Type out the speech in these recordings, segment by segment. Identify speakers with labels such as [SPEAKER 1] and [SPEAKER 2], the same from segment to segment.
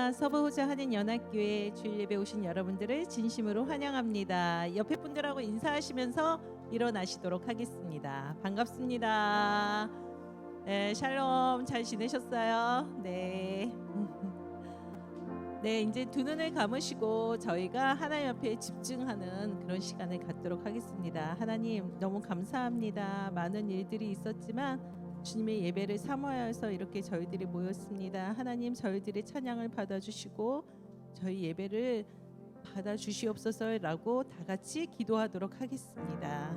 [SPEAKER 1] 안녕하십니까. 서부호자 한인연합교회 주일 예배 오신 여러분들을 진심으로 환영합니다. 옆에 분들하고 인사하시면서 일어나시도록 하겠습니다. 반갑습니다. 네, 샬롬. 잘 지내셨어요? 네. 네, 이제 두 눈을 감으시고 저희가 하나님 앞에 집중하는 그런 시간을 갖도록 하겠습니다. 하나님 너무 감사합니다. 많은 일들이 있었지만 주님의 예배를 사모하여서 이렇게 저희들이 모였습니다. 하나님 저희들의 찬양을 받아주시고 저희 예배를 받아주시옵소서라고 다 같이 기도하도록 하겠습니다.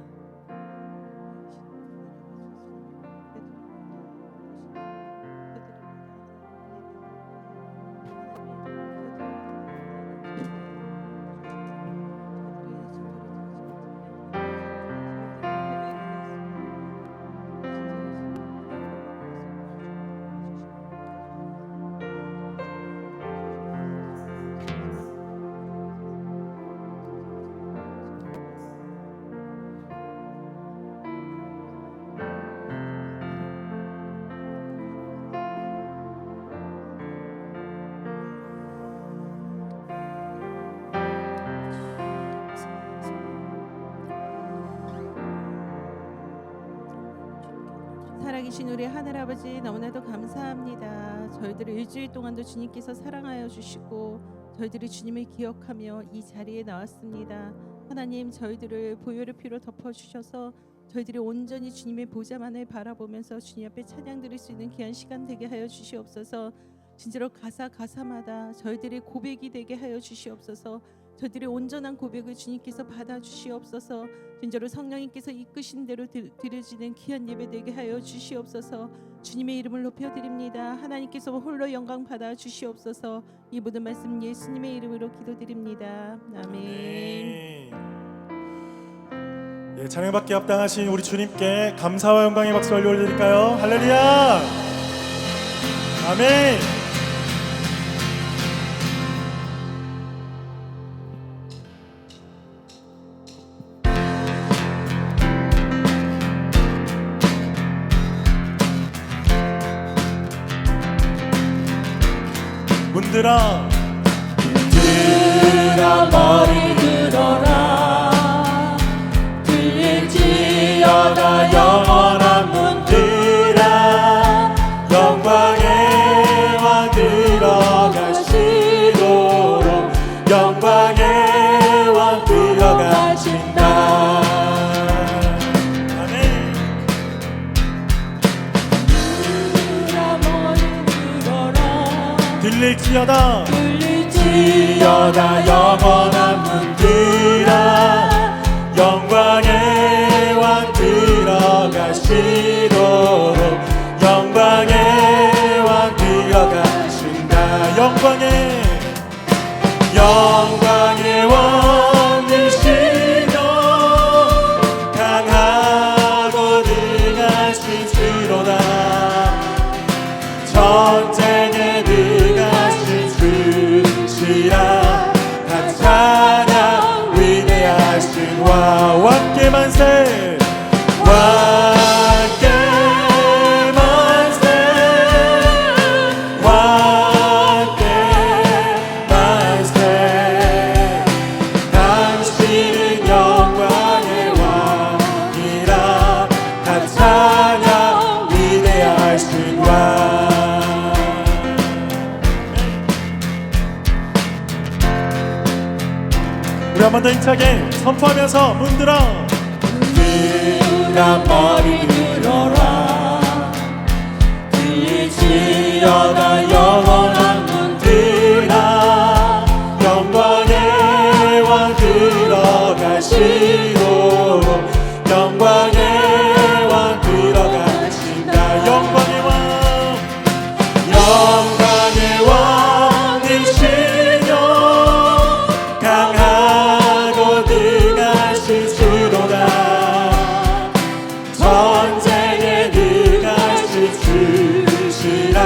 [SPEAKER 1] 살아계신 우리 하늘아버지 너무나도 감사합니다. 저희들을 일주일 동안도 주님께서 사랑하여 주시고 저희들이 주님을 기억하며 이 자리에 나왔습니다. 하나님 저희들을 보혈의 피로 덮어주셔서 저희들이 온전히 주님의 보좌만을 바라보면서 주님 앞에 찬양 드릴 수 있는 귀한 시간 되게 하여 주시옵소서. 진짜로 가사마다 저희들의 고백이 되게 하여 주시옵소서. 저희들의 온전한 고백을 주님께서 받아주시옵소서. 진짜로 성령님께서 이끄신 대로 드려지는 귀한 예배 되게 하여 주시옵소서. 주님의 이름을 높여드립니다. 하나님께서 홀로 영광 받아주시옵소서. 이 모든 말씀 예수님의 이름으로 기도드립니다. 아멘.
[SPEAKER 2] 네, 찬양받기에 합당하신 우리 주님께 감사와 영광의 박수 올려드릴까요? 할렐루야! 아멘! 문들아
[SPEAKER 3] 머리 들어라. 들릴지어다 영원한 문들아. 영광의 왕 들어가시도록 영광의 왕 들어가신다.
[SPEAKER 2] 아멘!
[SPEAKER 3] 머리 들어라.
[SPEAKER 2] 들릴지어다
[SPEAKER 3] 들릴지어다 영원한 문들아. 영광의 왕 들어가시도록 영광의 왕 들어가신다. 영광의 왕 되시며 강하고 능하신 주로다. 전쟁에 능하신 주시라. 다 찬양 위대하신 왕께 만세. 왕께 만세. 왕께 만세. 당신은 영광의 왕이라. 다 찬양 위대하신 왕.
[SPEAKER 2] 우리 한 번 더 힘차게 선포하면서 문들아
[SPEAKER 3] 머리 들어라. 들릴지어다 영원한 문들아. 영광의 왕 들어가시도록 영광의 왕 들어가신다. 영광의 왕 되시며 강하고 능하신 주로다. 전쟁에 능하신 주시라.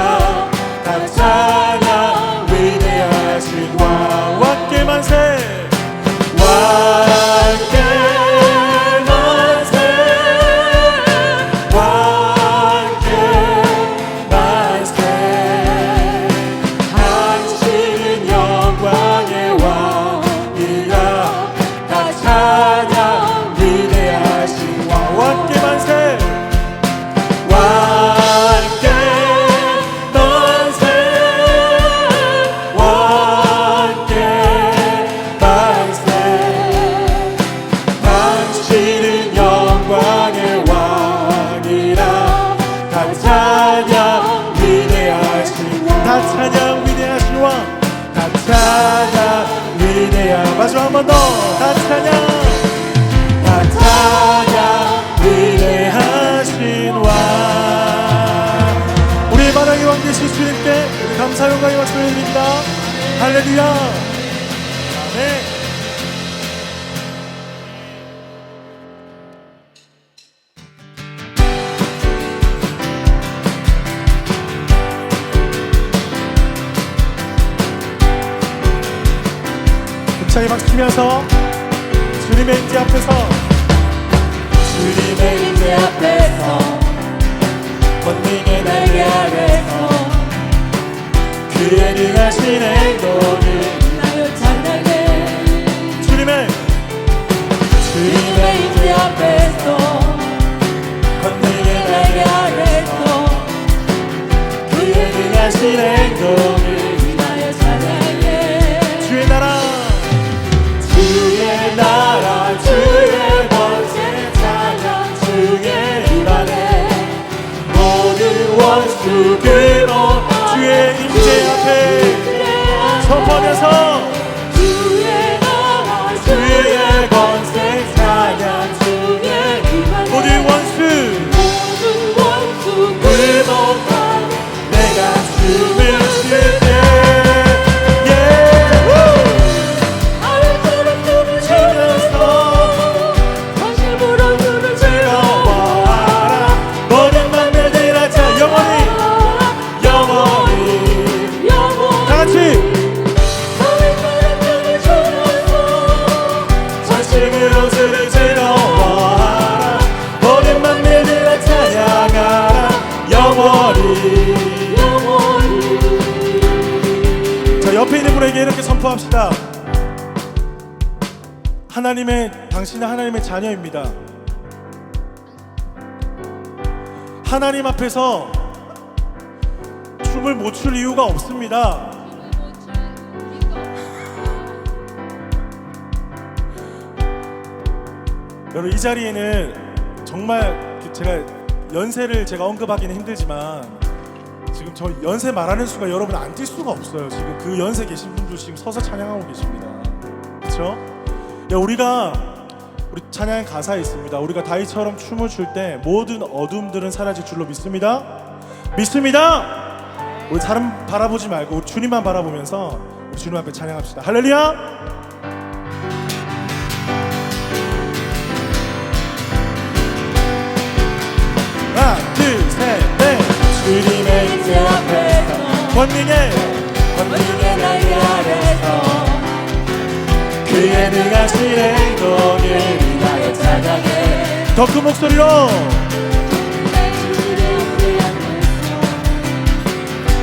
[SPEAKER 2] 위대하신 왕 다 찬양 위대한 마지막 한 번 더 다 찬양 다 찬양 위대하신 왕 우리 만왕의 왕 되신 주님께 감사 영광의 박수를 드립니다. 할렐루야. 아멘. 힘차게 박수치면서 주님의 임재 앞에서
[SPEAKER 3] 주님의 임재 앞에서 권능의 날개 아래서 그의 능하신 행동을 나여 찬양해 주님의 임재 앞에서 권능의 날개 아래서 그의 능하신 행동을 나여 찬양해
[SPEAKER 2] 주의 나라
[SPEAKER 3] 주의 나라 주의 권세 찬양 주의 입안에 모든 원수 그로
[SPEAKER 2] 주의 임재 앞에 선포하면서
[SPEAKER 3] 주의 나라 주의 권세 찬양 주의 입안에
[SPEAKER 2] 모든 원수
[SPEAKER 3] 굴복한 내가 춤을 출 때
[SPEAKER 2] 옆에 있는 분에게 이렇게 선포합시다. 당신은 하나님의 자녀입니다. 하나님 앞에서 춤을 못 출 이유가 없습니다. 여러분 이 자리에는 정말 제가 연세를 언급하기는 힘들지만 지금 저 연세 말하는 수가 여러분 안 뛸 수가 없어요. 지금 그 연세 계신 분도 지금 서서 찬양하고 계십니다. 그렇죠? 우리 찬양의 가사에 있습니다. 우리가 다윗처럼 춤을 출 때 모든 어둠들은 사라질 줄로 믿습니다. 믿습니다. 우리 사람 바라보지 말고 우리 주님만 바라보면서 우리 주님 앞에 찬양합시다. 할렐루야. 하나 둘 셋 넷
[SPEAKER 3] 주님의 임재 앞에서
[SPEAKER 2] 권능의
[SPEAKER 3] 날개 아래서 그의 능하신 행동을 위하여 찬양해
[SPEAKER 2] 더 큰 목소리로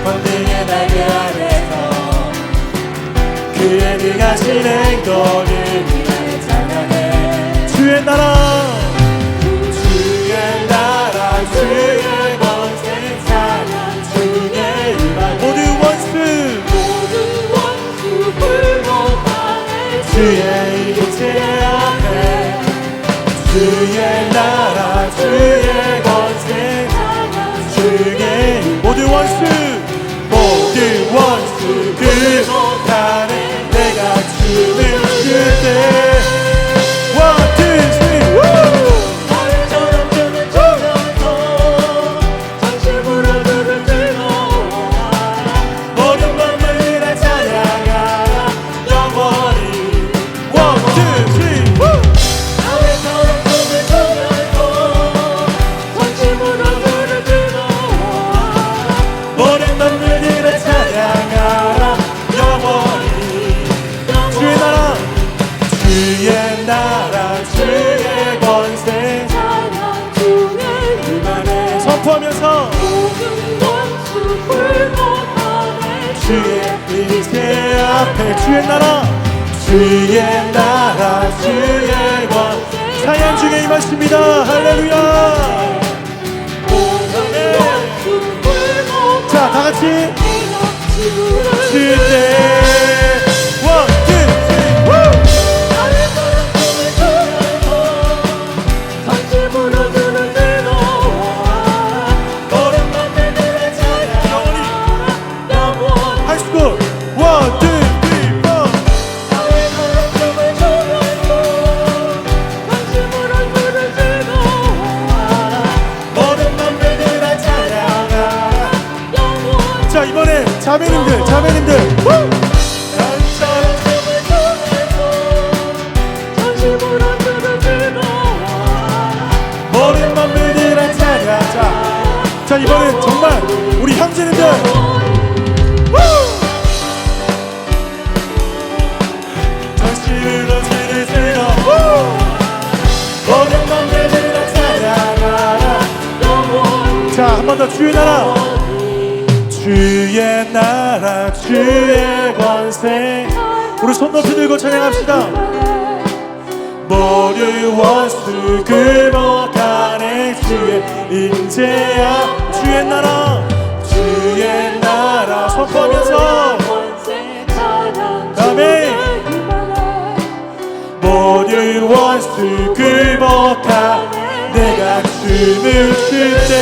[SPEAKER 3] 권능의 날개 아래서 그의 능하신 행동을 위하여 찬양해
[SPEAKER 2] 주의 나라
[SPEAKER 3] 주의 나라 주의 권세 찬양 주의 일반
[SPEAKER 2] 모든 원수
[SPEAKER 3] 굴복하네 주의 임재 앞에 주의 나라 주의 권세 찬양 주의
[SPEAKER 2] 모든 원수
[SPEAKER 3] 굴복하네 내가 춤을 출 때
[SPEAKER 2] One, two, three, woo!
[SPEAKER 3] 하늘처럼 춤을 추면서 전심으로 눈을 뜨거워하라 모든 만물을 찬양하라 영원히
[SPEAKER 2] One, two, three, woo!
[SPEAKER 3] 하늘처럼 춤을 추면서 전심으로 눈을 뜨거워하라 모든 만물을 찬양하라 영원히
[SPEAKER 2] 주의 나라
[SPEAKER 3] 주의 나라 주의 권세 찬양 주의 일만에
[SPEAKER 2] 선포하면서
[SPEAKER 3] 모든 원수 굴복하네 주의 임재 앞에
[SPEAKER 2] 주의 나라
[SPEAKER 3] 주의 나라 주의 권세
[SPEAKER 2] 사양 중에 임하십니다. 할렐루야.
[SPEAKER 3] 모든 원수 굴복하네
[SPEAKER 2] 자, 다 같이
[SPEAKER 3] 주를
[SPEAKER 2] 주때 One, two, three, woo!
[SPEAKER 3] 하늘처럼 춤을 추면서 전심으로 눈을 뜨거워하라 모든 만물들의 찬양하라 영원히
[SPEAKER 2] 하이스쿨 One, two, three, four.
[SPEAKER 3] 나의 걸음춤을 주면서 전심으로 주를 즐거워하라
[SPEAKER 2] 모든 맘들들아 찬양하라.
[SPEAKER 3] 영원
[SPEAKER 2] 자 이번에 자매님들 후!
[SPEAKER 3] 나처럼 춤을 추면서 전심으로 주를 즐거워하라
[SPEAKER 2] 모든 맘들들아 찬양하자. 자 이번엔 정말 우리 형제님들 전심으로 주를 즐거워. 모든 맘들들아 찬양하라. 자 한 번 더 주의 나라 주의 나라 주의 권세. 우리 손 높이 들고 찬양합시다. 모든 원수 굴복하네 주의 임재야. 주의 나라 선포하면서 아멘. 모든 원수 굴복하 내가 춤을 출때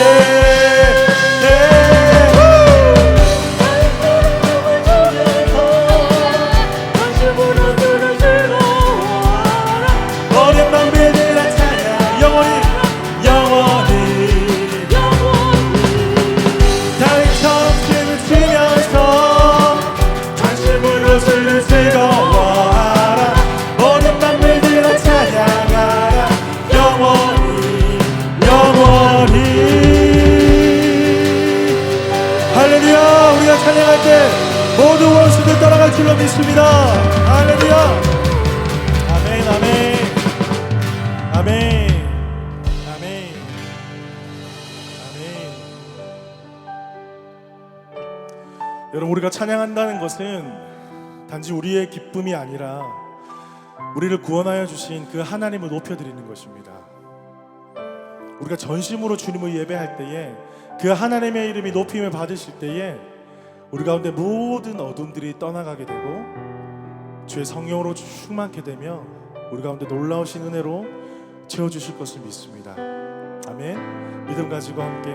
[SPEAKER 2] 할렐루야. 우리가 찬양할 때 모든 원수들 떠나갈 줄로 믿습니다. 할렐루야. 아멘 아멘 아멘 아멘 아멘. 여러분 우리가 찬양한다는 것은 단지 우리의 기쁨이 아니라 우리를 구원하여 주신 그 하나님을 높여드리는 것입니다. 우리가 전심으로 주님을 예배할 때에 그 하나님의 이름이 높임을 받으실 때에 우리 가운데 모든 어둠들이 떠나가게 되고 주의 성령으로 충만케 되며 우리 가운데 놀라우신 은혜로 채워주실 것을 믿습니다. 아멘. 믿음 가지고 함께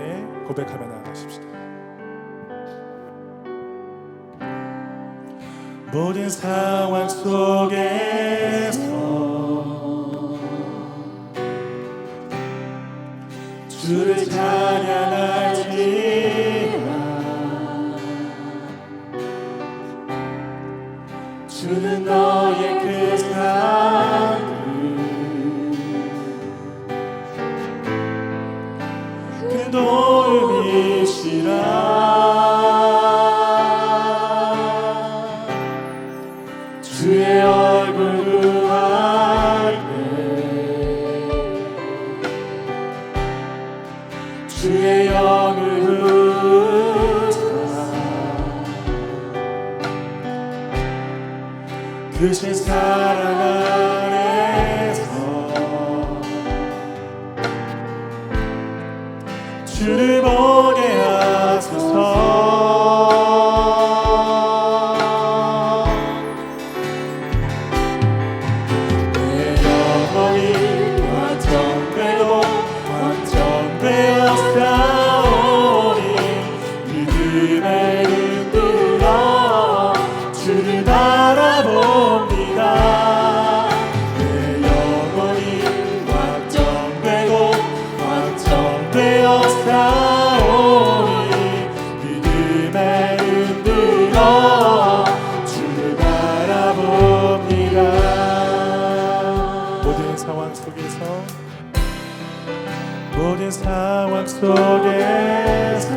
[SPEAKER 2] 고백하며 나아가십시다. 모든 상황 속에서 주를 찬양할지라. 주는 너의 그 사랑을 그 도움이시라. 주의 얼굴 구할 때 주의 영을 부사 크신 사랑 안에서 주를 보게 하소서. 내 영혼이 완전되고 완전되어 싸우니 믿음에 흔들어 주를 바라봅니다. 내 영혼이 완전되고 완전되어 싸우니 믿음에 흔들어 주를 바라봅니다. 모든 상황 속에서 모든 상황 속에서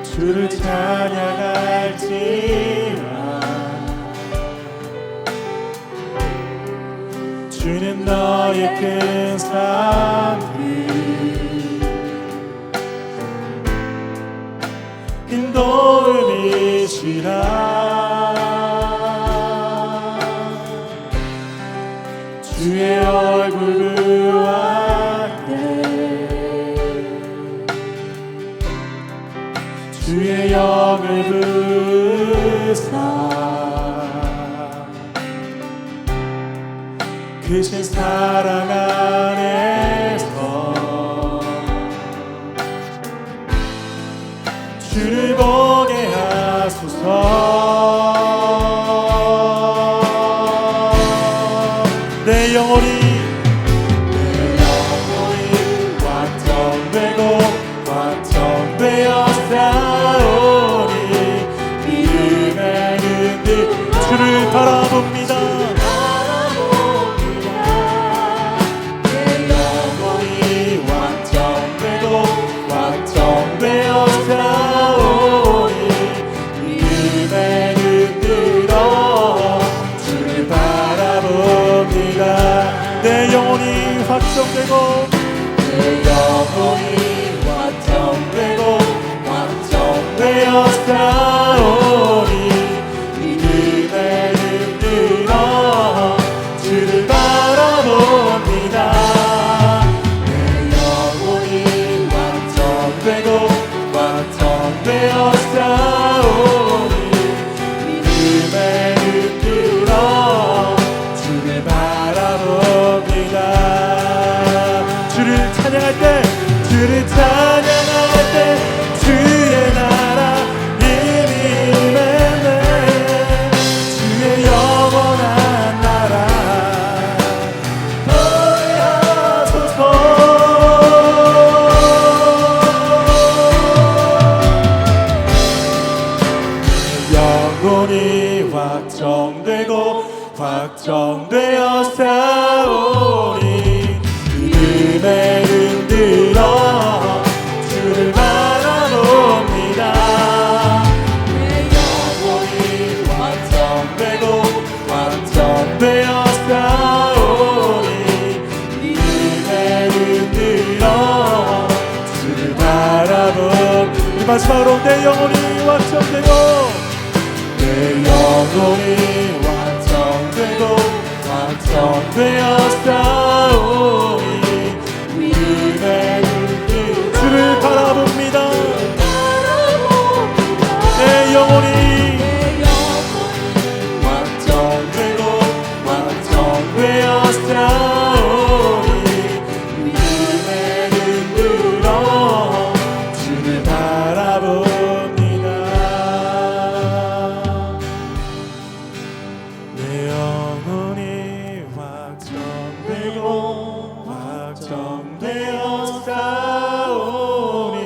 [SPEAKER 2] 주를 찬양할지라. 주는 너의 큰 사랑을 인도음이시라. 주의 얼굴 구할 때 주의 영을 부사 크신 사랑 안에서 주를 보게 하소서. 내 영혼이 완전되고 완전되어 싸우니 믿음의 흔들 주를 바라봅니다. 내 영혼이 완전되고 완전되어 싸우니 믿음의 흔들어 주를 바라봅니다. 내 영혼이 확정되고 내 영혼이 완전되고 완전되어 싸우니 믿음의 흔들어 주를 바라봅니다. 내 영혼이 완전되고 완전되어 싸우니 믿음의 흔들어 주를 바라봅니다. 주를 찬양할 때 주를 찬양할 때 주의 나라 이미 임했네. 주의 영원한 나라 노래하소서. 영혼이 확정되고 확정되어 싸우니 믿음의 흔들어 주를 바라봅니다. 내 영혼이 완전되고 완전되어 싸우니 믿음의 흔들어 주를 바라봅니다. 마지막으로 내 영혼이 완전되고 내 영혼이 완전되고 완전되어 싸우니 믿음의 흔들 주를 바라봅니다. 내 영혼이 완전되고 완전되어 싸우니 믿음의 흔들어 주를 바라봅니다. 내 영혼이 확정되고 확정되어 싸우니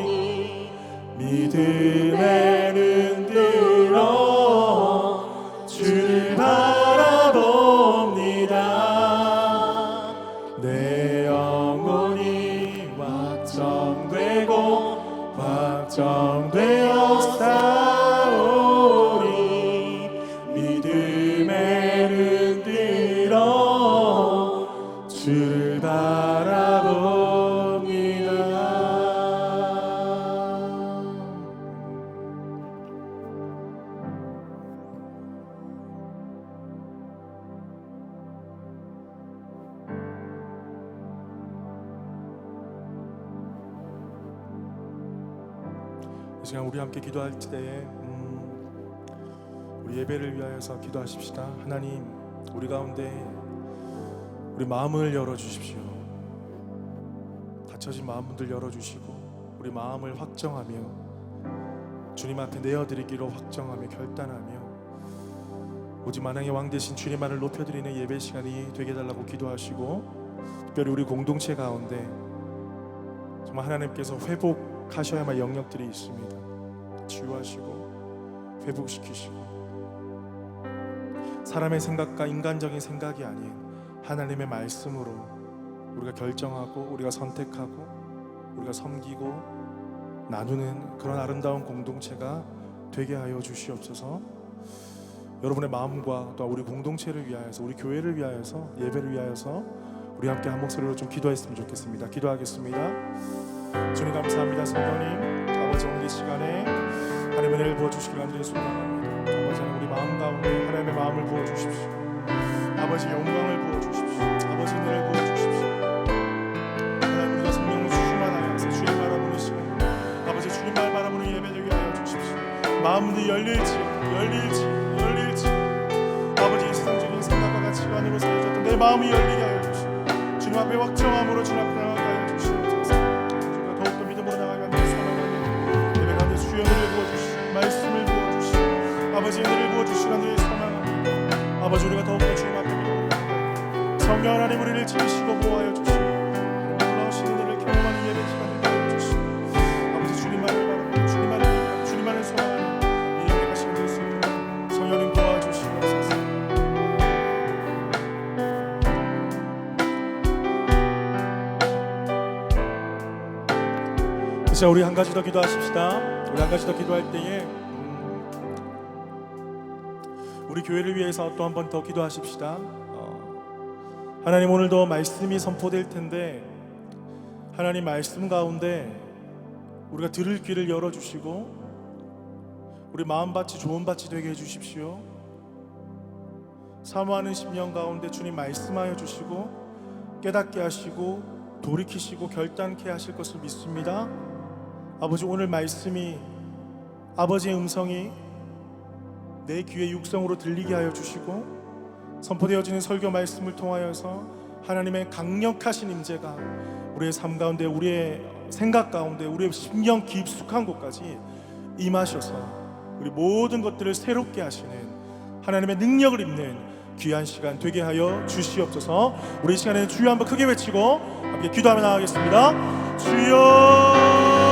[SPEAKER 2] 믿음의 흔들어 주를 바라봅니다. 내 영혼이 확정되고 확정되어 싸우니 믿음의 흔들어 주를 바라봅니다. 이 시간 우리 함께 기도할 때에 우리 예배를 위하여서 기도하십시다. 하나님, 우리 가운데 우리 마음을 열어주십시오. 닫혀진 마음들 열어주시고 우리 마음을 확정하며 주님 앞에 내어드리기로 확정하며 결단하며 오직 만왕의 왕 되신 주님만을 높여드리는 예배 시간이 되게 해달라고 기도하시고, 특별히 우리 공동체 가운데 정말 하나님께서 회복하셔야만 영역들이 있습니다. 치유하시고 회복시키시고 사람의 생각과 인간적인 생각이 아닌 하나님의 말씀으로 우리가 결정하고 우리가 선택하고 우리가 섬기고 나누는 그런 아름다운 공동체가 되게 하여 주시옵소서. 여러분의 마음과 또 우리 공동체를 위하여서, 우리 교회를 위하여서, 예배를 위하여서 우리 함께 한 목소리로 좀 기도했으면 좋겠습니다. 기도하겠습니다. 주님 감사합니다. 성령님, 아버지 오늘 이 시간에 하나님의 은혜를 부어주시길 간절히 소원합니다. 아버지 하나님, 우리 마음 가운데 하나님의 마음을 부어주십시오. 아버지 영광을 부어주십시오. 아버지 은혜를 부어주십시오. 하나님, 우리가 성령을 충만하여서 주님 바라보는 시간, 아버지 주님만 바라보는 예배 되게 하여 주십시오. 마음이 열릴지 아버지 이 세상적인 생각과 가치관으로 세워졌던 내 마음이 열리게 하여 주시고 주님 앞에 확정함으로 주님 앞에 나가게 하여 주시옵소서. 주님과 더욱더 믿음으로 나아가는 소망하는 예배 가운데 주의 은혜를 부어주시옵소서. 아버지 우리가 더욱더 주님 앞에 기도합니다. 성령 하나님 우리를 지키시고 보호하여 주시고 놀라우신 은혜를 경험하는 예배 시간을 되게 주시고 아버지 주님만을 바라보고 주님만을 소망하는 이 예배가 시간 될 수 있도록 성령님 도와주시옵소서. 자, 우리 한 가지 더 기도하십시다. 우리 한 가지 더 기도할 때에 우리 교회를 위해서 또 한 번 더 기도하십시다. 하나님 오늘도 말씀이 선포될 텐데 하나님 말씀 가운데 우리가 들을 귀를 열어주시고 우리 마음밭이 좋은 밭이 되게 해주십시오. 사모하는 심령 가운데 주님 말씀하여 주시고 깨닫게 하시고 돌이키시고 결단케 하실 것을 믿습니다. 아버지 오늘 말씀이 아버지의 음성이 내 귀에 육성으로 들리게 하여 주시고 선포되어지는 설교 말씀을 통하여서 하나님의 강력하신 임재가 우리의 삶 가운데 우리의 생각 가운데 우리의 심령 깊숙한 곳까지 임하셔서 우리 모든 것들을 새롭게 하시는 하나님의 능력을 입는 귀한 시간 되게 하여 주시옵소서. 우리 이 시간에는 주여 한번 크게 외치고 함께 기도하며 나가겠습니다. 주여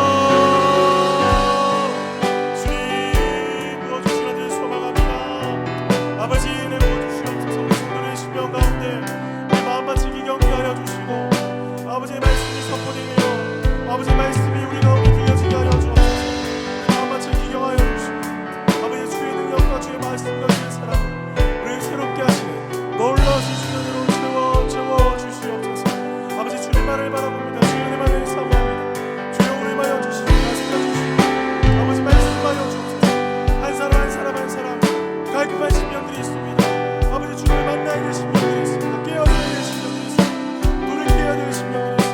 [SPEAKER 2] 아버지의 말씀이 우리 가운데 들려지게 하여 주옵소서. 마음밭을 기경하여 주시고 아버지의 주의 능력과 주의 말씀과 주의 사랑 우리를 새롭게 하시는 놀라우신 주님으로 채워 주시옵소서. 아버지 주님만을 바라봅니다. 주님만을 사모합니다. 주여 우리만여 주시고 말씀해 주시고 아버지 말씀하여 주옵소서. 한 사람 한 사람 한 사람 깔끔한 심령들이 있습니다. 아버지 주님을 만나야 될 심령들이 있습니다. 깨어져야 될 심령들이 있습니다. 눈을 깨야 될 심령들이 있습니다.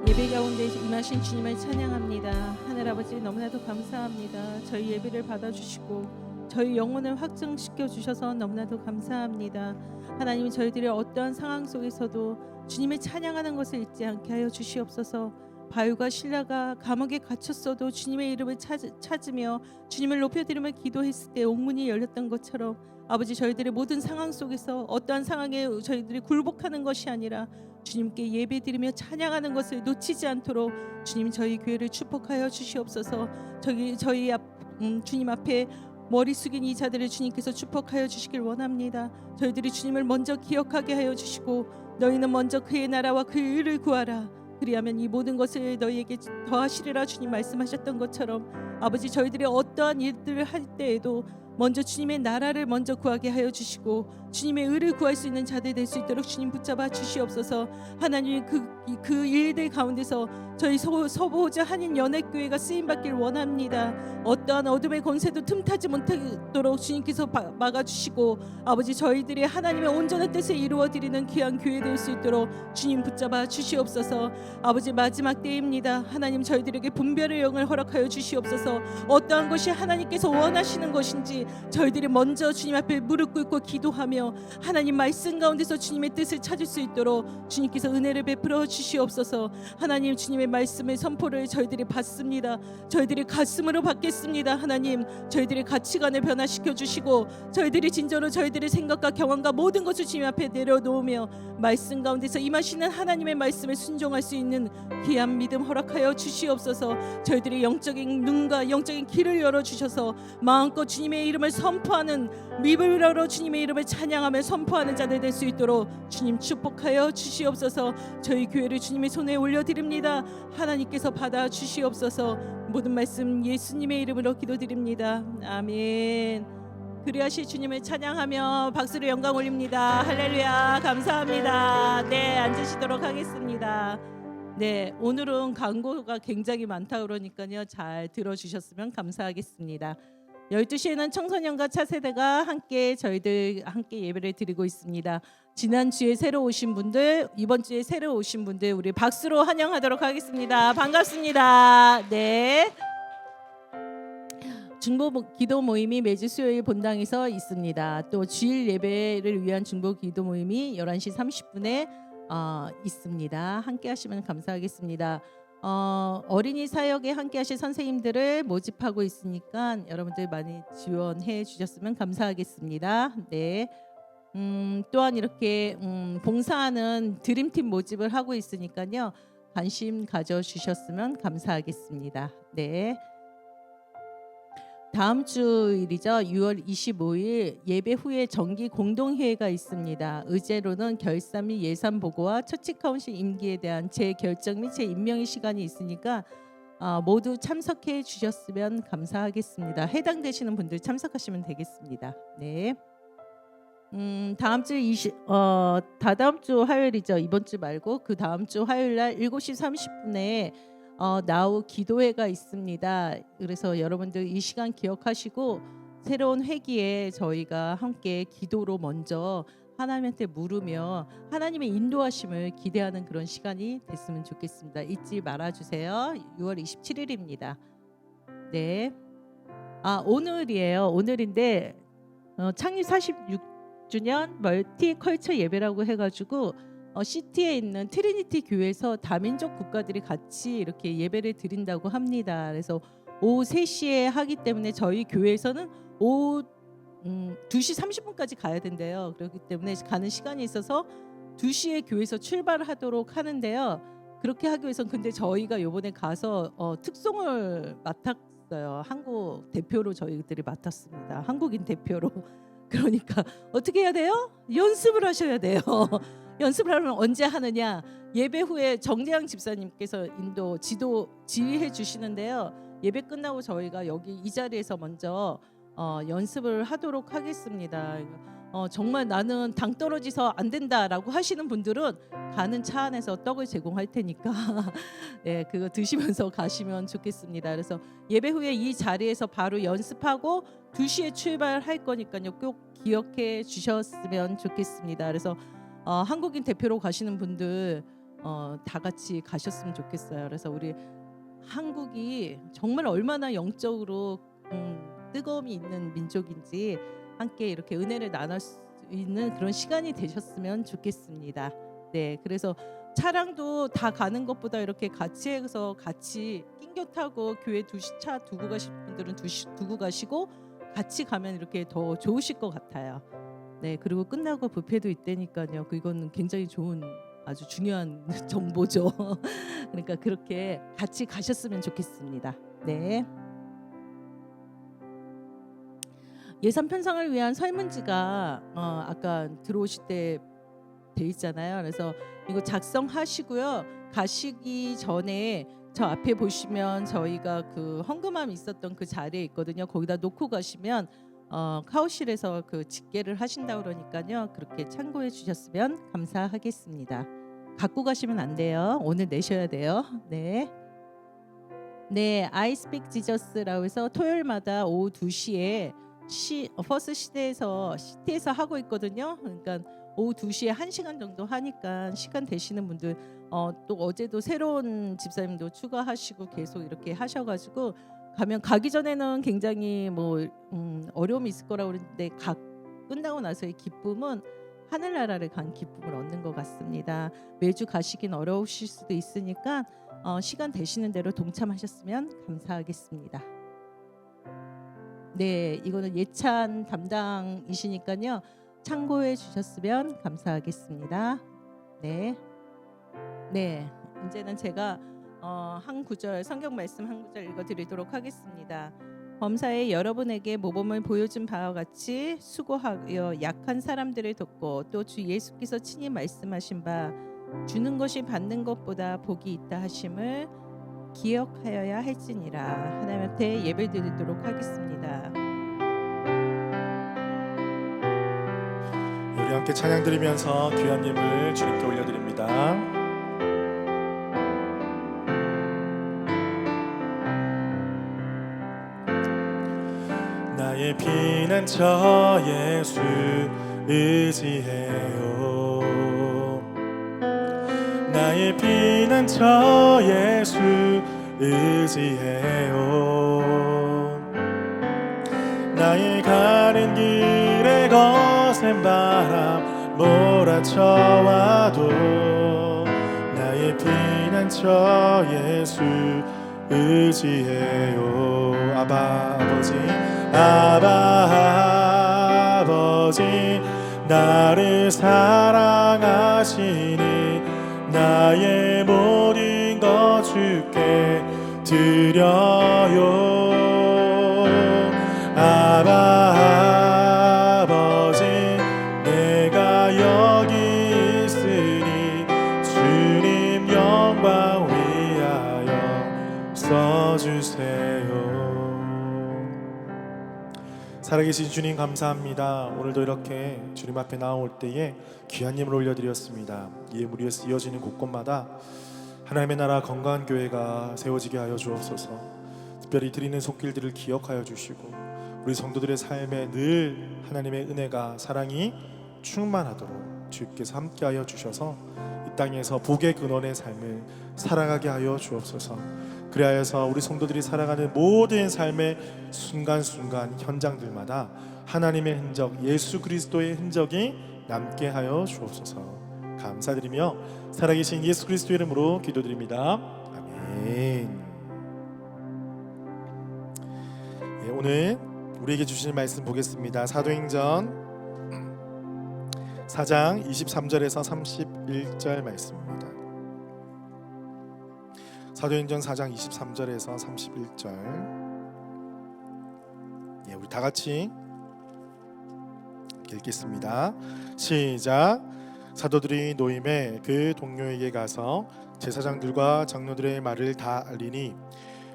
[SPEAKER 1] 예배 가운데 임하신 주님을 찬양합니다. 하늘아버지 너무나도 감사합니다. 저희 예배를 받아주시고 저희 영혼을 확증시켜 주셔서 너무나도 감사합니다. 하나님 저희들이 어떠한 상황 속에서도 주님을 찬양하는 것을 잊지 않게 하여 주시옵소서. 바울과 실라가 감옥에 갇혔어도 주님의 이름을 찾으며 주님을 높여드리며 기도했을 때 옥문이 열렸던 것처럼 아버지 저희들의 모든 상황 속에서 어떠한 상황에 저희들이 굴복하는 것이 아니라 주님께 예배드리며 찬양하는 것을 놓치지 않도록 주님 저희 교회를 축복하여 주시옵소서. 저희 주님 앞에 머리 숙인 이 자들을 주님께서 축복하여 주시길 원합니다. 저희들이 주님을 먼저 기억하게 하여 주시고 너희는 먼저 그의 나라와 그의 의를 구하라. 그리하면 이 모든 것을 너희에게 더하시리라 주님 말씀하셨던 것처럼 아버지 저희들이 어떠한 일들을 할 때에도 먼저 주님의 나라를 먼저 구하게 하여 주시고 주님의 의를 구할 수 있는 자들 될 수 있도록 주님 붙잡아 주시옵소서. 하나님 그 일들 가운데서 저희 서보호자 한인 연합교회가 쓰임받길 원합니다. 어떠한 어둠의 권세도 틈타지 못하도록 주님께서 막아주시고 아버지 저희들이 하나님의 온전한 뜻을 이루어드리는 귀한 교회 될 수 있도록 주님 붙잡아 주시옵소서. 아버지 마지막 때입니다. 하나님 저희들에게 분별의 영을 허락하여 주시옵소서. 어떠한 것이 하나님께서 원하시는 것인지 저희들이 먼저 주님 앞에 무릎 꿇고 기도하며 하나님 말씀 가운데서 주님의 뜻을 찾을 수 있도록 주님께서 은혜를 베풀어 주시옵소서. 하나님 주님의 말씀의 선포를 저희들이 받습니다. 저희들이 가슴으로 받겠습니다. 하나님 저희들의 가치관을 변화시켜 주시고 저희들이 진정으로 저희들의 생각과 경험과 모든 것을 주님 앞에 내려놓으며 말씀 가운데서 임하시는 하나님의 말씀에 순종할 수 있는 귀한 믿음 허락하여 주시옵소서. 저희들의 영적인 눈과 영적인 길을 열어주셔서 마음껏 주님의 이름을 선포하는 입을 열어 주님의 이름을 찬양하며 선포하는 자들 될 수 있도록 주님 축복하여 주시옵소서. 저희 교회를 주님의 손에 올려드립니다. 하나님께서 받아 주시옵소서. 모든 말씀 예수님의 이름으로 기도드립니다. 아멘. 그리하실 주님을 찬양하며 박수로 영광 올립니다. 할렐루야. 감사합니다. 네, 앉으시도록 하겠습니다. 네, 오늘은 광고가 굉장히 많다 그러니까요. 잘 들어주셨으면 감사하겠습니다. 12시에는 청소년과 차세대가 저희들 함께 예배를 드리고 있습니다. 지난주에 새로 오신 분들, 이번 주에 새로 오신 분들 우리 박수로 환영하도록 하겠습니다. 반갑습니다. 네. 중보 기도 모임이 매주 수요일 본당에서 있습니다. 또 주일 예배를 위한 중보 기도 모임이 11시 30분에 있습니다. 함께 하시면 감사하겠습니다. 어린이 사역에 함께 하실 선생님들을 모집하고 있으니까 여러분들 많이 지원해 주셨으면 감사하겠습니다. 네. 또한 이렇게 봉사하는 드림팀 모집을 하고 있으니까요. 관심 가져 주셨으면 감사하겠습니다. 네. 다음 주일이죠. 6월 25일 예배 후에 정기 공동회의가 있습니다. 의제로는 결산 및 예산 보고와 처치 카운실 임기에 대한 재결정 및 재임명의 시간이 있으니까 모두 참석해 주셨으면 감사하겠습니다. 해당되시는 분들 참석하시면 되겠습니다. 네. 다음 주 다다음 주 화요일이죠. 이번 주 말고 그 다음 주 화요일 날 7시 30분에 나우 기도회가 있습니다. 그래서 여러분들 이 시간 기억하시고 새로운 회기에 저희가 함께 기도로 먼저 하나님한테 물으며 하나님의 인도하심을 기대하는 그런 시간이 됐으면 좋겠습니다. 잊지 말아주세요. 6월 27일입니다. 네. 오늘이에요. 오늘인데 창립 46주년 멀티컬처 예배라고 해가지고 시티에 있는 트리니티 교회에서 다민족 국가들이 같이 이렇게 예배를 드린다고 합니다. 그래서 오후 3시에 하기 때문에 저희 교회에서는 오후 2시 30분까지 가야 된대요. 그렇기 때문에 가는 시간이 있어서 2시에 교회에서 출발하도록 하는데요. 그렇게 하기 위해서는 근데 저희가 이번에 가서 특송을 맡았어요. 한국 대표로 저희들이 맡았습니다. 한국인 대표로. 그러니까 어떻게 해야 돼요? 연습을 하셔야 돼요. 연습을 하면 언제 하느냐? 예배 후에 정재양 집사님께서 지휘해 주시는데요. 예배 끝나고 저희가 여기 이 자리에서 먼저 연습을 하도록 하겠습니다. 정말 나는 당 떨어지서 안 된다라고 하시는 분들은 가는 차 안에서 떡을 제공할 테니까 네, 그거 드시면서 가시면 좋겠습니다. 그래서 예배 후에 이 자리에서 바로 연습하고 2시에 출발할 거니까요. 꼭 기억해 주셨으면 좋겠습니다. 그래서 한국인 대표로 가시는 분들 다 같이 가셨으면 좋겠어요. 그래서 우리 한국이 정말 얼마나 영적으로 뜨거움이 있는 민족인지 함께 이렇게 은혜를 나눌 수 있는 그런 시간이 되셨으면 좋겠습니다. 네, 그래서 차량도 다 가는 것보다 이렇게 같이 해서 같이 낑겨 타고 교회 차 두고 가실 분들은 두고 가시고 같이 가면 이렇게 더 좋으실 것 같아요. 네, 그리고 끝나고 뷔페도 있다니까요. 그거는 굉장히 좋은 아주 중요한 정보죠. 그러니까 그렇게 같이 가셨으면 좋겠습니다. 네. 예산 편성을 위한 설문지가 아까 들어오실 때 돼 있잖아요. 그래서 이거 작성하시고요. 가시기 전에 저 앞에 보시면 저희가 그 헌금함 있었던 그 자리에 있거든요. 거기다 놓고 가시면 카우실에서 그 집계를 하신다 그러니까요. 그렇게 참고해 주셨으면 감사하겠습니다. 갖고 가시면 안 돼요. 오늘 내셔야 돼요. 네. 네, I Speak Jesus라고 해서 토요일마다 오후 2시에 퍼스 시티에서 하고 있거든요. 그러니까 오후 2시에 1시간 정도 하니까 시간 되시는 분들 또 어제도 새로운 집사님도 추가하시고 계속 이렇게 하셔가지고 가기 전에는 굉장히 어려움이 있을 거라고 그랬는데 끝나고 나서의 기쁨은 하늘나라를 간 기쁨을 얻는 것 같습니다. 매주 가시긴 어려우실 수도 있으니까 시간 되시는 대로 동참하셨으면 감사하겠습니다. 네, 이거는 예찬 담당이시니까요. 참고해 주셨으면 감사하겠습니다. 네, 네, 이제는 제가 한 구절 성경 말씀 한 구절 읽어드리도록 하겠습니다. 범사에 여러분에게 모범을 보여준 바와 같이 수고하여 약한 사람들을 돕고 또 주 예수께서 친히 말씀하신 바 주는 것이 받는 것보다 복이 있다 하심을 기억하여야 할지니라. 하나님한테 예배 드리도록 하겠습니다.
[SPEAKER 2] 우리 함께 찬양 드리면서 귀한 예물 주님께 올려드립니다. 나의 피난처 예수 의지해요. 나의 피난처 예수 의지해요. 나의 가는 길에 거센 바람 몰아쳐와도 나의 피난처 예수 의지해요. 아바 아버지 아바 아버지 나를 사랑하시니 나의 모든 것 주께 드려요. 아바 아버지 내가 여기 있으니 주님 영광 위하여 써주세요. 살아계신 주님 감사합니다. 오늘도 이렇게 주님 앞에 나올 때에 귀한 예물 올려드렸습니다. 이 예물이 이어지는 곳곳마다 하나님의 나라 건강한 교회가 세워지게 하여 주옵소서. 특별히 드리는 손길들을 기억하여 주시고 우리 성도들의 삶에 늘 하나님의 은혜가 사랑이 충만하도록 주께서 함께하여 주셔서 이 땅에서 복의 근원의 삶을 살아가게 하여 주옵소서. 그리하여서 우리 성도들이 살아가는 모든 삶의 순간순간 현장들마다 하나님의 흔적, 예수 그리스도의 흔적이 남게 하여 주옵소서. 감사드리며 살아계신 예수 그리스도의 이름으로 기도드립니다. 아멘. 예, 오늘 우리에게 주시는 말씀 보겠습니다. 사도행전 4장 23절에서 31절 말씀입니다. 사도행전 4장 23절에서 31절. 예, 우리 다 같이 읽겠습니다. 시작. 사도들이 노임에 그 동료에게 가서 제사장들과 장로들의 말을 다 알리니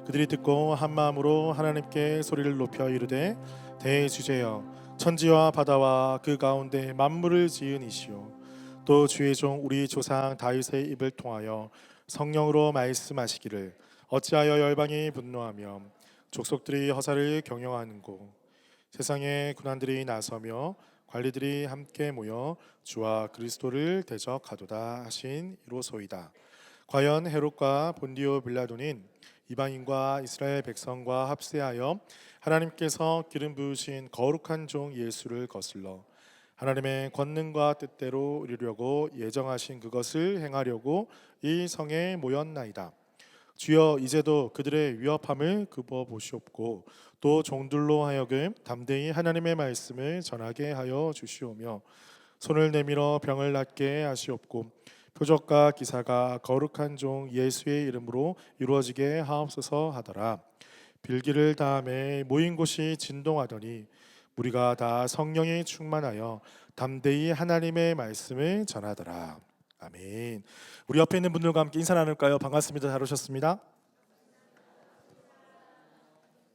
[SPEAKER 2] 그들이 듣고 한 마음으로 하나님께 소리를 높여 이르되 대주제여 천지와 바다와 그 가운데 만물을 지은 이시오 또 주의 종 우리 조상 다윗의 입을 통하여 성령으로 말씀하시기를 어찌하여 열방이 분노하며 족속들이 허사를 경영하는고 세상의 군관들이 나서며 관리들이 함께 모여 주와 그리스도를 대적하도다 하신 이로소이다. 과연 헤롯과 본디오 빌라도는 이방인과 이스라엘 백성과 합세하여 하나님께서 기름 부으신 거룩한 종 예수를 거슬러 하나님의 권능과 뜻대로 이루려고 예정하신 그것을 행하려고 이 성에 모였나이다. 주여 이제도 그들의 위협함을 굽어 보시옵고 또 종들로 하여금 담대히 하나님의 말씀을 전하게 하여 주시오며 손을 내밀어 병을 낫게 하시옵고 표적과 기사가 거룩한 종 예수의 이름으로 이루어지게 하옵소서 하더라. 빌기를 다음에 모인 곳이 진동하더니 우리가 다 성령이 충만하여 담대히 하나님의 말씀을 전하더라. 아멘. 우리 옆에 있는 분들과 함께 인사 나눌까요? 반갑습니다. 잘 오셨습니다.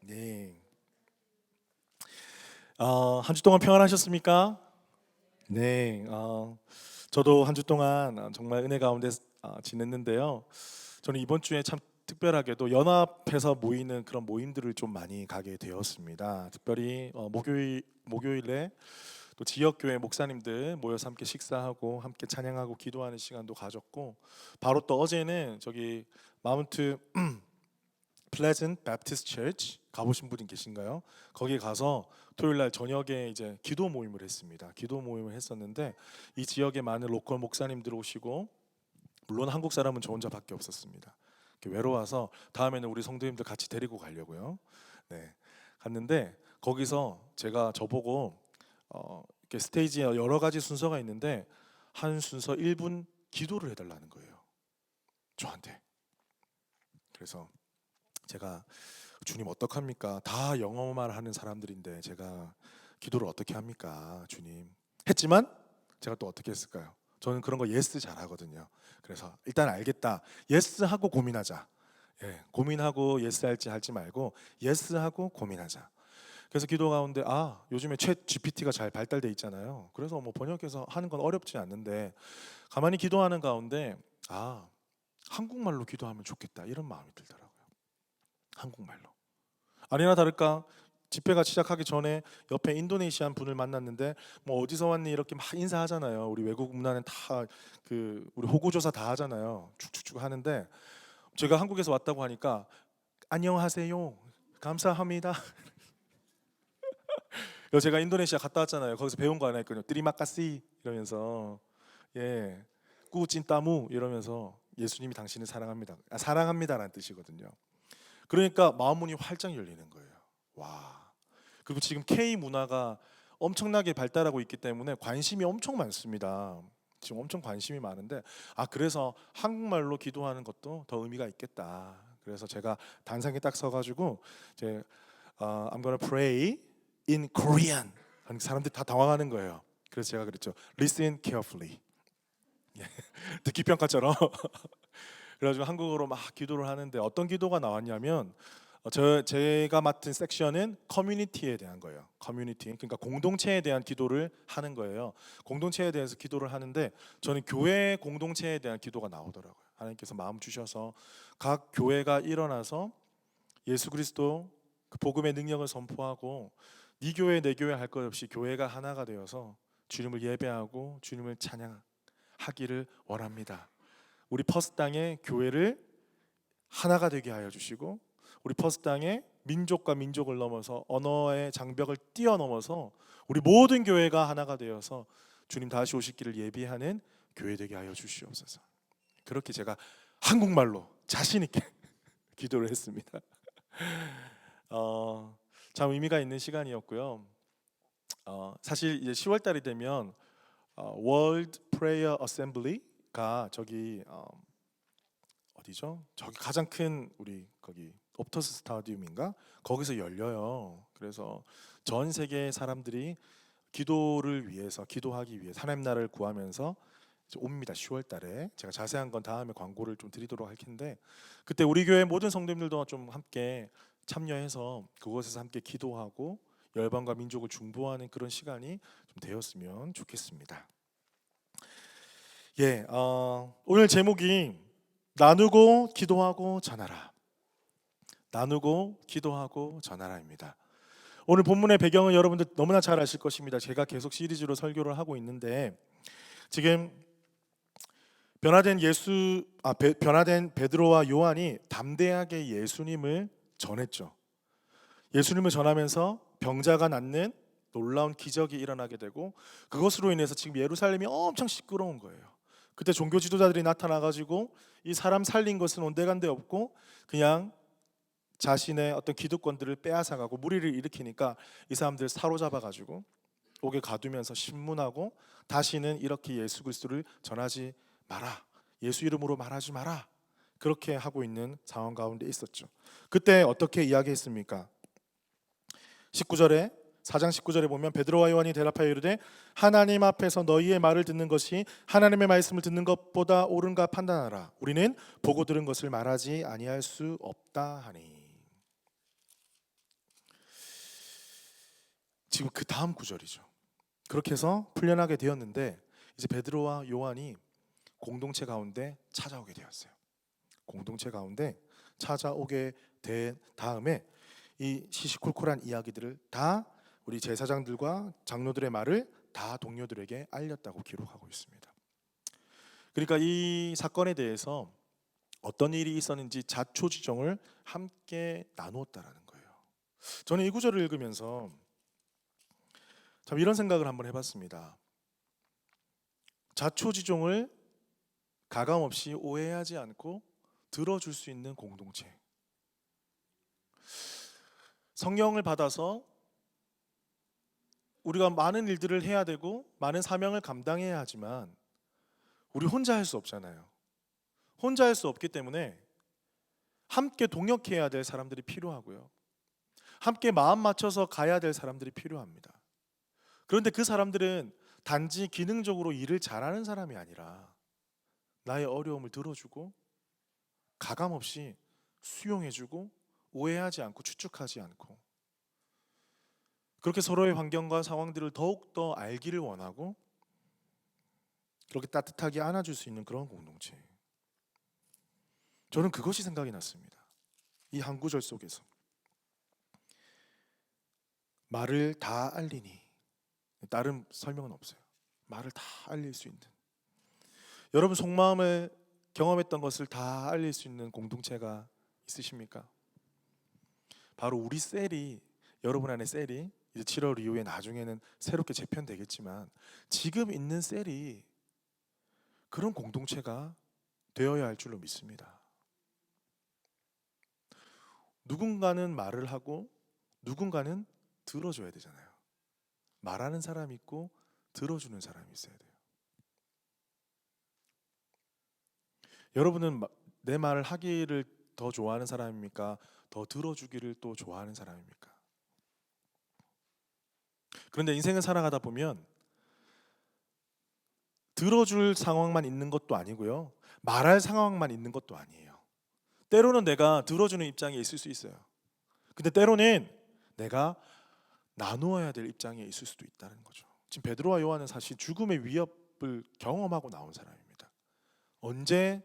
[SPEAKER 2] 네. 한 주 동안 평안하셨습니까? 네. 저도 한 주 동안 정말 은혜 가운데 지냈는데요. 저는 이번 주에 참 특별하게도 연합해서 모이는 그런 모임들을 좀 많이 가게 되었습니다. 특별히 목요일에 또 지역교회 목사님들 모여서 함께 식사하고 함께 찬양하고 기도하는 시간도 가졌고 바로 또 어제는 저기 마운트 플레전트 배프티스트 처치 가보신 분이 계신가요? 거기 가서 토요일날 저녁에 이제 기도 모임을 했습니다. 기도 모임을 했었는데 이 지역에 많은 로컬 목사님들 오시고 물론 한국 사람은 저 혼자밖에 없었습니다. 외로워서 다음에는 우리 성도님들 같이 데리고 가려고요. 네, 갔는데 거기서 제가 저보고 이렇게 스테이지에 여러 가지 순서가 있는데 한 순서 1분 기도를 해달라는 거예요. 저한테. 그래서 제가 주님 어떡합니까? 다 영어만 하는 사람들인데 제가 기도를 어떻게 합니까? 주님. 했지만 제가 또 어떻게 했을까요? 저는 그런 거 예스 잘하거든요. 그래서 일단 알겠다. 예스 하고 고민하자. 예, 고민하고 예스 할지 말고 예스 하고 고민하자. 그래서 기도 가운데 요즘에 챗 GPT가 잘 발달돼 있잖아요. 그래서 뭐 번역해서 하는 건 어렵지 않는데 가만히 기도하는 가운데 한국말로 기도하면 좋겠다 이런 마음이 들더라고요. 한국말로. 아니나 다를까 집회가 시작하기 전에 옆에 인도네시안 분을 만났는데 뭐 어디서 왔니 이렇게 막 인사하잖아요. 우리 외국 문화는 다 우리 호구조사 다 하잖아요. 축축축 하는데 제가 한국에서 왔다고 하니까 안녕하세요, 감사합니다. 그래서 제가 인도네시아 갔다 왔잖아요. 거기서 배운 거 하나 있거든요. 드리마카시 이러면서 예, 꾸찐따무 이러면서 예수님이 당신을 사랑합니다. 사랑합니다라는 뜻이거든요. 그러니까 마음 문이 활짝 열리는 거예요. 와. 그리고 지금 K 문화가 엄청나게 발달하고 있기 때문에 관심이 엄청 많습니다. 지금 엄청 관심이 많은데 그래서 한국말로 기도하는 것도 더 의미가 있겠다. 그래서 제가 단상에 딱 서가지고 이제 I'm gonna pray in Korean 하는 사람들이 다 당황하는 거예요. 그래서 제가 그랬죠. Listen carefully. 듣기 평가처럼. 그래가지고 한국어로 막 기도를 하는데 어떤 기도가 나왔냐면 제가 맡은 섹션은 커뮤니티에 대한 거예요. 커뮤니티, 그러니까 공동체에 대한 기도를 하는 거예요. 공동체에 대해서 기도를 하는데 저는 교회 공동체에 대한 기도가 나오더라고요. 하나님께서 마음 주셔서 각 교회가 일어나서 예수 그리스도 그 복음의 능력을 선포하고 네 교회 내 교회 할 것 없이 교회가 하나가 되어서 주님을 예배하고 주님을 찬양하기를 원합니다. 우리 퍼스당의 교회를 하나가 되게 하여 주시고 우리 퍼스당의 민족과 민족을 넘어서 언어의 장벽을 뛰어넘어서 우리 모든 교회가 하나가 되어서 주님 다시 오실 길을 예비하는 교회 되게 하여 주시옵소서. 그렇게 제가 한국말로 자신 있게 기도를 했습니다. 참 의미가 있는 시간이었고요. 사실 이제 10월 달이 되면 World Prayer Assembly가 저기 어디죠? 저기 가장 큰 우리 거기 옵터스 스타디움인가? 거기서 열려요. 그래서 전 세계 사람들이 기도를 위해서 기도하기 위해 하나님 나라를 구하면서 옵니다. 10월 달에 제가 자세한 건 다음에 광고를 좀 드리도록 할 텐데 그때 우리 교회 모든 성도님들도 좀 함께 참여해서 그곳에서 함께 기도하고 열방과 민족을 중보하는 그런 시간이 좀 되었으면 좋겠습니다. 예, 오늘 제목이 나누고 기도하고 전하라. 나누고 기도하고 전하라입니다. 오늘 본문의 배경은 여러분들 너무나 잘 아실 것입니다. 제가 계속 시리즈로 설교를 하고 있는데 지금 변화된 베드로와 요한이 담대하게 예수님을 전했죠. 예수님을 전하면서 병자가 낫는 놀라운 기적이 일어나게 되고 그것으로 인해서 지금 예루살렘이 엄청 시끄러운 거예요. 그때 종교 지도자들이 나타나가지고 이 사람 살린 것은 온데간데 없고 그냥 자신의 어떤 기득권들을 빼앗아가고 무리를 일으키니까 이 사람들 사로잡아가지고 옥에 가두면서 신문하고 다시는 이렇게 예수 그리스도를 전하지 마라, 예수 이름으로 말하지 마라, 그렇게 하고 있는 상황 가운데 있었죠. 그때 어떻게 이야기했습니까? 4장 19절에 보면 베드로와 요한이 대답하여 이르되 하나님 앞에서 너희의 말을 듣는 것이 하나님의 말씀을 듣는 것보다 옳은가 판단하라. 우리는 보고 들은 것을 말하지 아니할 수 없다 하니. 지금 그 다음 구절이죠. 그렇게 해서 풀려나게 되었는데 이제 베드로와 요한이 공동체 가운데 찾아오게 되었어요. 공동체 가운데 찾아오게 된 다음에 이 시시콜콜한 이야기들을 다 우리 제사장들과 장로들의 말을 다 동료들에게 알렸다고 기록하고 있습니다. 그러니까 이 사건에 대해서 어떤 일이 있었는지 자초지종을 함께 나누었다라는 거예요. 저는 이 구절을 읽으면서 참 이런 생각을 한번 해봤습니다. 자초지종을 가감없이 오해하지 않고 들어줄 수 있는 공동체. 성령을 받아서 우리가 많은 일들을 해야 되고 많은 사명을 감당해야 하지만 우리 혼자 할 수 없잖아요. 혼자 할 수 없기 때문에 함께 동역해야 될 사람들이 필요하고요. 함께 마음 맞춰서 가야 될 사람들이 필요합니다. 그런데 그 사람들은 단지 기능적으로 일을 잘하는 사람이 아니라 나의 어려움을 들어주고 가감없이 수용해주고 오해하지 않고 추측하지 않고 그렇게 서로의 환경과 상황들을 더욱더 알기를 원하고 그렇게 따뜻하게 안아줄 수 있는 그런 공동체. 저는 그것이 생각이 났습니다. 이 한 구절 속에서 말을 다 알리니, 다른 설명은 없어요. 말을 다 알릴 수 있는, 여러분 속마음을 경험했던 것을 다 알릴 수 있는 공동체가 있으십니까? 바로 우리 셀이, 여러분 안에 셀이 이제 7월 이후에 나중에는 새롭게 재편되겠지만 지금 있는 셀이 그런 공동체가 되어야 할 줄로 믿습니다. 누군가는 말을 하고 누군가는 들어줘야 되잖아요. 말하는 사람이 있고 들어주는 사람이 있어야 돼요. 여러분은 내 말을 하기를 더 좋아하는 사람입니까? 더 들어주기를 또 좋아하는 사람입니까? 그런데 인생을 살아가다 보면 들어줄 상황만 있는 것도 아니고요. 말할 상황만 있는 것도 아니에요. 때로는 내가 들어주는 입장에 있을 수 있어요. 근데 때로는 내가 나누어야 될 입장에 있을 수도 있다는 거죠. 지금 베드로와 요한은 사실 죽음의 위협을 경험하고 나온 사람입니다. 언제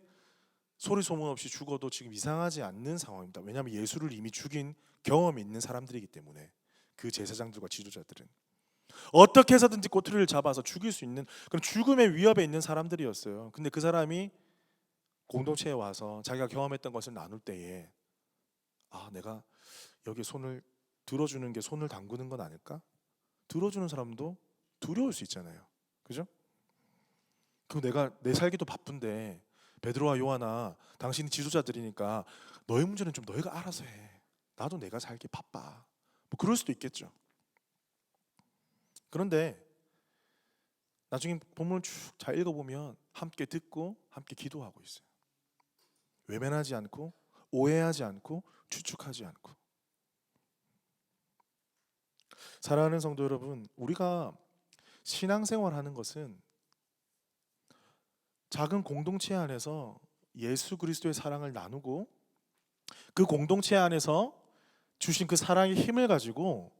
[SPEAKER 2] 소리 소문 없이 죽어도 지금 이상하지 않는 상황입니다. 왜냐하면 예수를 이미 죽인 경험이 있는 사람들이기 때문에 그 제사장들과 지도자들은 어떻게 해서든지 꼬투리를 잡아서 죽일 수 있는 그런 죽음의 위협에 있는 사람들이었어요. 근데 그 사람이 공동체에 와서 자기가 경험했던 것을 나눌 때에 내가 여기 손을 들어주는 게 손을 담그는 건 아닐까? 들어주는 사람도 두려울 수 있잖아요. 그죠? 그럼 내가 내 살기도 바쁜데 베드로와 요한아 당신이 지도자들이니까 너의 문제는 좀 너희가 알아서 해. 나도 내가 살기 바빠. 뭐 그럴 수도 있겠죠. 그런데 나중에 본문을 쭉 잘 읽어보면 함께 듣고 함께 기도하고 있어요. 외면하지 않고 오해하지 않고 추측하지 않고. 사랑하는 성도 여러분, 우리가 신앙생활하는 것은 작은 공동체 안에서 예수 그리스도의 사랑을 나누고 그 공동체 안에서 주신 그 사랑의 힘을 가지고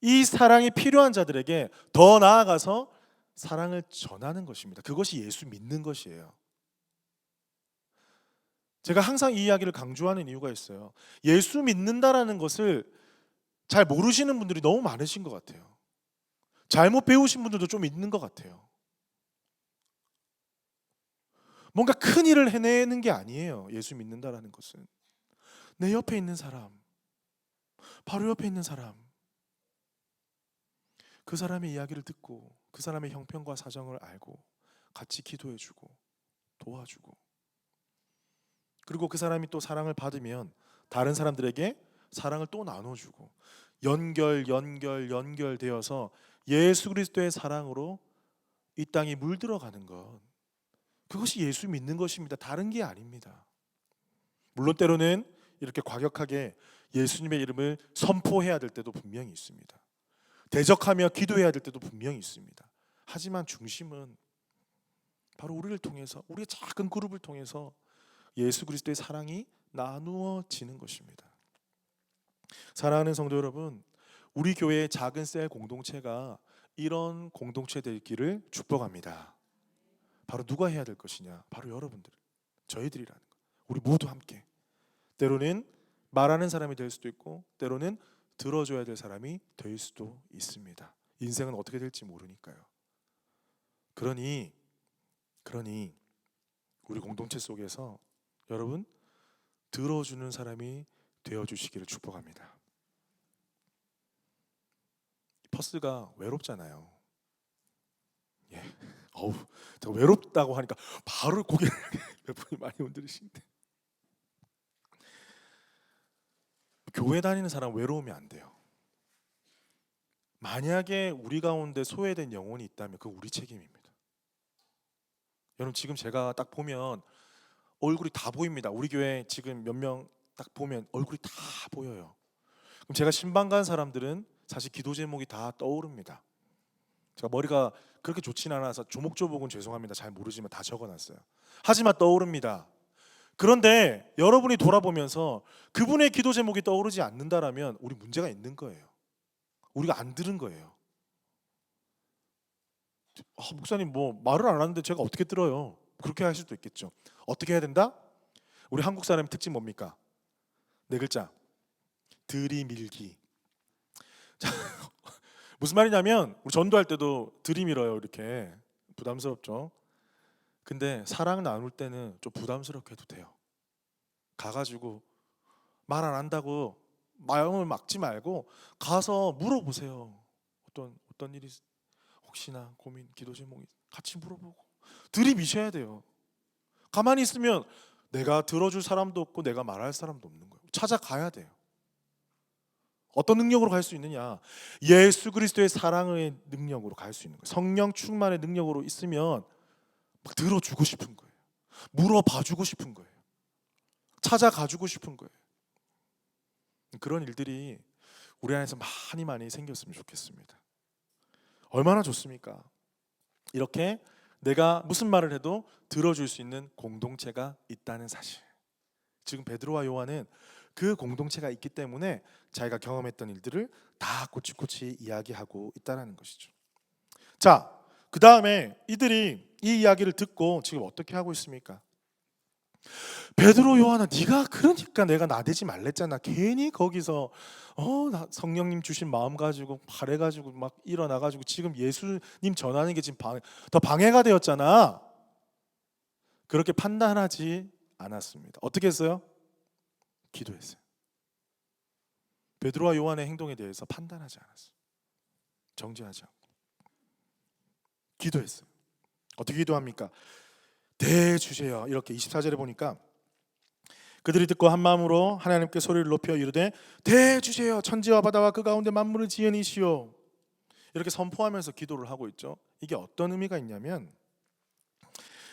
[SPEAKER 2] 이 사랑이 필요한 자들에게 더 나아가서 사랑을 전하는 것입니다. 그것이 예수 믿는 것이에요. 제가 항상 이 이야기를 강조하는 이유가 있어요. 예수 믿는다라는 것을 잘 모르시는 분들이 너무 많으신 것 같아요. 잘못 배우신 분들도 좀 있는 것 같아요. 뭔가 큰 일을 해내는 게 아니에요. 예수 믿는다라는 것은 내 옆에 있는 사람, 바로 옆에 있는 사람, 그 사람의 이야기를 듣고 그 사람의 형편과 사정을 알고 같이 기도해주고 도와주고, 그리고 그 사람이 또 사랑을 받으면 다른 사람들에게 사랑을 또 나눠주고 연결되어서 예수 그리스도의 사랑으로 이 땅이 물들어가는 것, 그것이 예수 믿는 것입니다. 다른 게 아닙니다. 물론 때로는 이렇게 과격하게 예수님의 이름을 선포해야 될 때도 분명히 있습니다. 대적하며 기도해야 될 때도 분명히 있습니다. 하지만 중심은 바로 우리를 통해서, 우리의 작은 그룹을 통해서 예수 그리스도의 사랑이 나누어지는 것입니다. 사랑하는 성도 여러분, 우리 교회의 작은 셀 공동체가 이런 공동체 되기를 축복합니다. 바로 누가 해야 될 것이냐? 바로 여러분들, 저희들이라는 것. 우리 모두 함께 때로는 말하는 사람이 될 수도 있고 때로는 들어줘야 될 사람이 될 수도 있습니다. 인생은 어떻게 될지 모르니까요. 그러니 우리 공동체 속에서 여러분 들어주는 사람이 되어주시기를 축복합니다. 퍼스가 외롭잖아요. 예. 제가 외롭다고 하니까 바로 고개를 몇 분이 많이 흔들으시는데, 교회 다니는 사람 외로우면 안 돼요. 만약에 우리 가운데 소외된 영혼이 있다면 그거 우리 책임입니다. 여러분 지금 제가 딱 보면 얼굴이 다 보입니다. 우리 교회 지금 몇 명 딱 보면 얼굴이 다 보여요. 그럼 제가 신방 간 사람들은 사실 기도 제목이 다 떠오릅니다. 제가 머리가 그렇게 좋진 않아서 조목조목은 죄송합니다. 잘 모르지만 다 적어놨어요. 하지만 떠오릅니다. 그런데 여러분이 돌아보면서 그분의 기도 제목이 떠오르지 않는다라면 우리 문제가 있는 거예요. 우리가 안 들은 거예요. 목사님 뭐 말을 안 하는데 제가 어떻게 들어요? 그렇게 할 수도 있겠죠. 어떻게 해야 된다? 우리 한국 사람의 특징 뭡니까? 네 글자. 들이밀기. 자, 무슨 말이냐면 우리 전도할 때도 들이밀어요. 이렇게 부담스럽죠. 근데 사랑 나눌 때는 좀 부담스럽게 해도 돼요. 가가지고 말 안 한다고 마음을 막지 말고 가서 물어보세요. 어떤 일이 혹시나 고민, 기도 제목이 같이 물어보고 들이미셔야 돼요. 가만히 있으면 내가 들어줄 사람도 없고 내가 말할 사람도 없는 거예요. 찾아가야 돼요. 어떤 능력으로 갈 수 있느냐? 예수 그리스도의 사랑의 능력으로 갈 수 있는 거예요. 성령 충만의 능력으로 있으면 막 들어주고 싶은 거예요. 물어봐주고 싶은 거예요. 찾아가주고 싶은 거예요. 그런 일들이 우리 안에서 많이 생겼으면 좋겠습니다. 얼마나 좋습니까? 이렇게 내가 무슨 말을 해도 들어줄 수 있는 공동체가 있다는 사실. 지금 베드로와 요한은 그 공동체가 있기 때문에 자기가 경험했던 일들을 다 꼬치꼬치 이야기하고 있다는 것이죠. 자, 그 다음에 이들이 이 이야기를 듣고 지금 어떻게 하고 있습니까? 베드로 요한아, 네가 그러니까 내가 나대지 말랬잖아. 괜히 거기서 나 성령님 주신 마음 가지고 바래가지고 막 일어나가지고 지금 예수님 전하는 게 지금 더 방해가 되었잖아. 그렇게 판단하지 않았습니다. 어떻게 했어요? 기도했어요. 베드로와 요한의 행동에 대해서 판단하지 않았어요. 정죄하지 않고 기도했어요. 어떻게 기도합니까? 대주제여, 이렇게 24절에 보니까 그들이 듣고 한 마음으로 하나님께 소리를 높여 이르되 대주제여, 천지와 바다와 그 가운데 만물을 지은 이시오, 이렇게 선포하면서 기도를 하고 있죠. 이게 어떤 의미가 있냐면,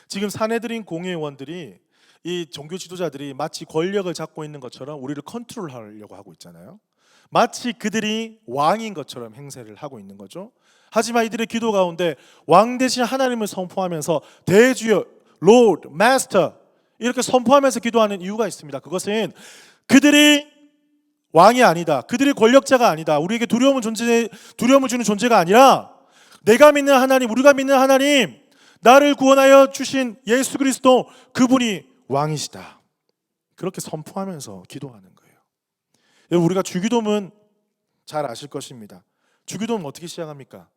[SPEAKER 2] 지금 사내들인 공회의원들이, 이 종교 지도자들이 마치 권력을 잡고 있는 것처럼 우리를 컨트롤하려고 하고 있잖아요. 마치 그들이 왕인 것처럼 행세를 하고 있는 거죠. 하지만 이들의 기도 가운데 왕 대신 하나님을 선포하면서 대주여, Lord, Master 이렇게 선포하면서 기도하는 이유가 있습니다. 그것은 그들이 왕이 아니다, 그들이 권력자가 아니다, 우리에게 두려움을 주는 존재가 아니라 내가 믿는 하나님, 우리가 믿는 하나님, 나를 구원하여 주신 예수 그리스도, 그분이 왕이시다, 그렇게 선포하면서 기도하는 거예요. 우리가 주기도문 잘 아실 것입니다. 주기도문 어떻게 시작합니까?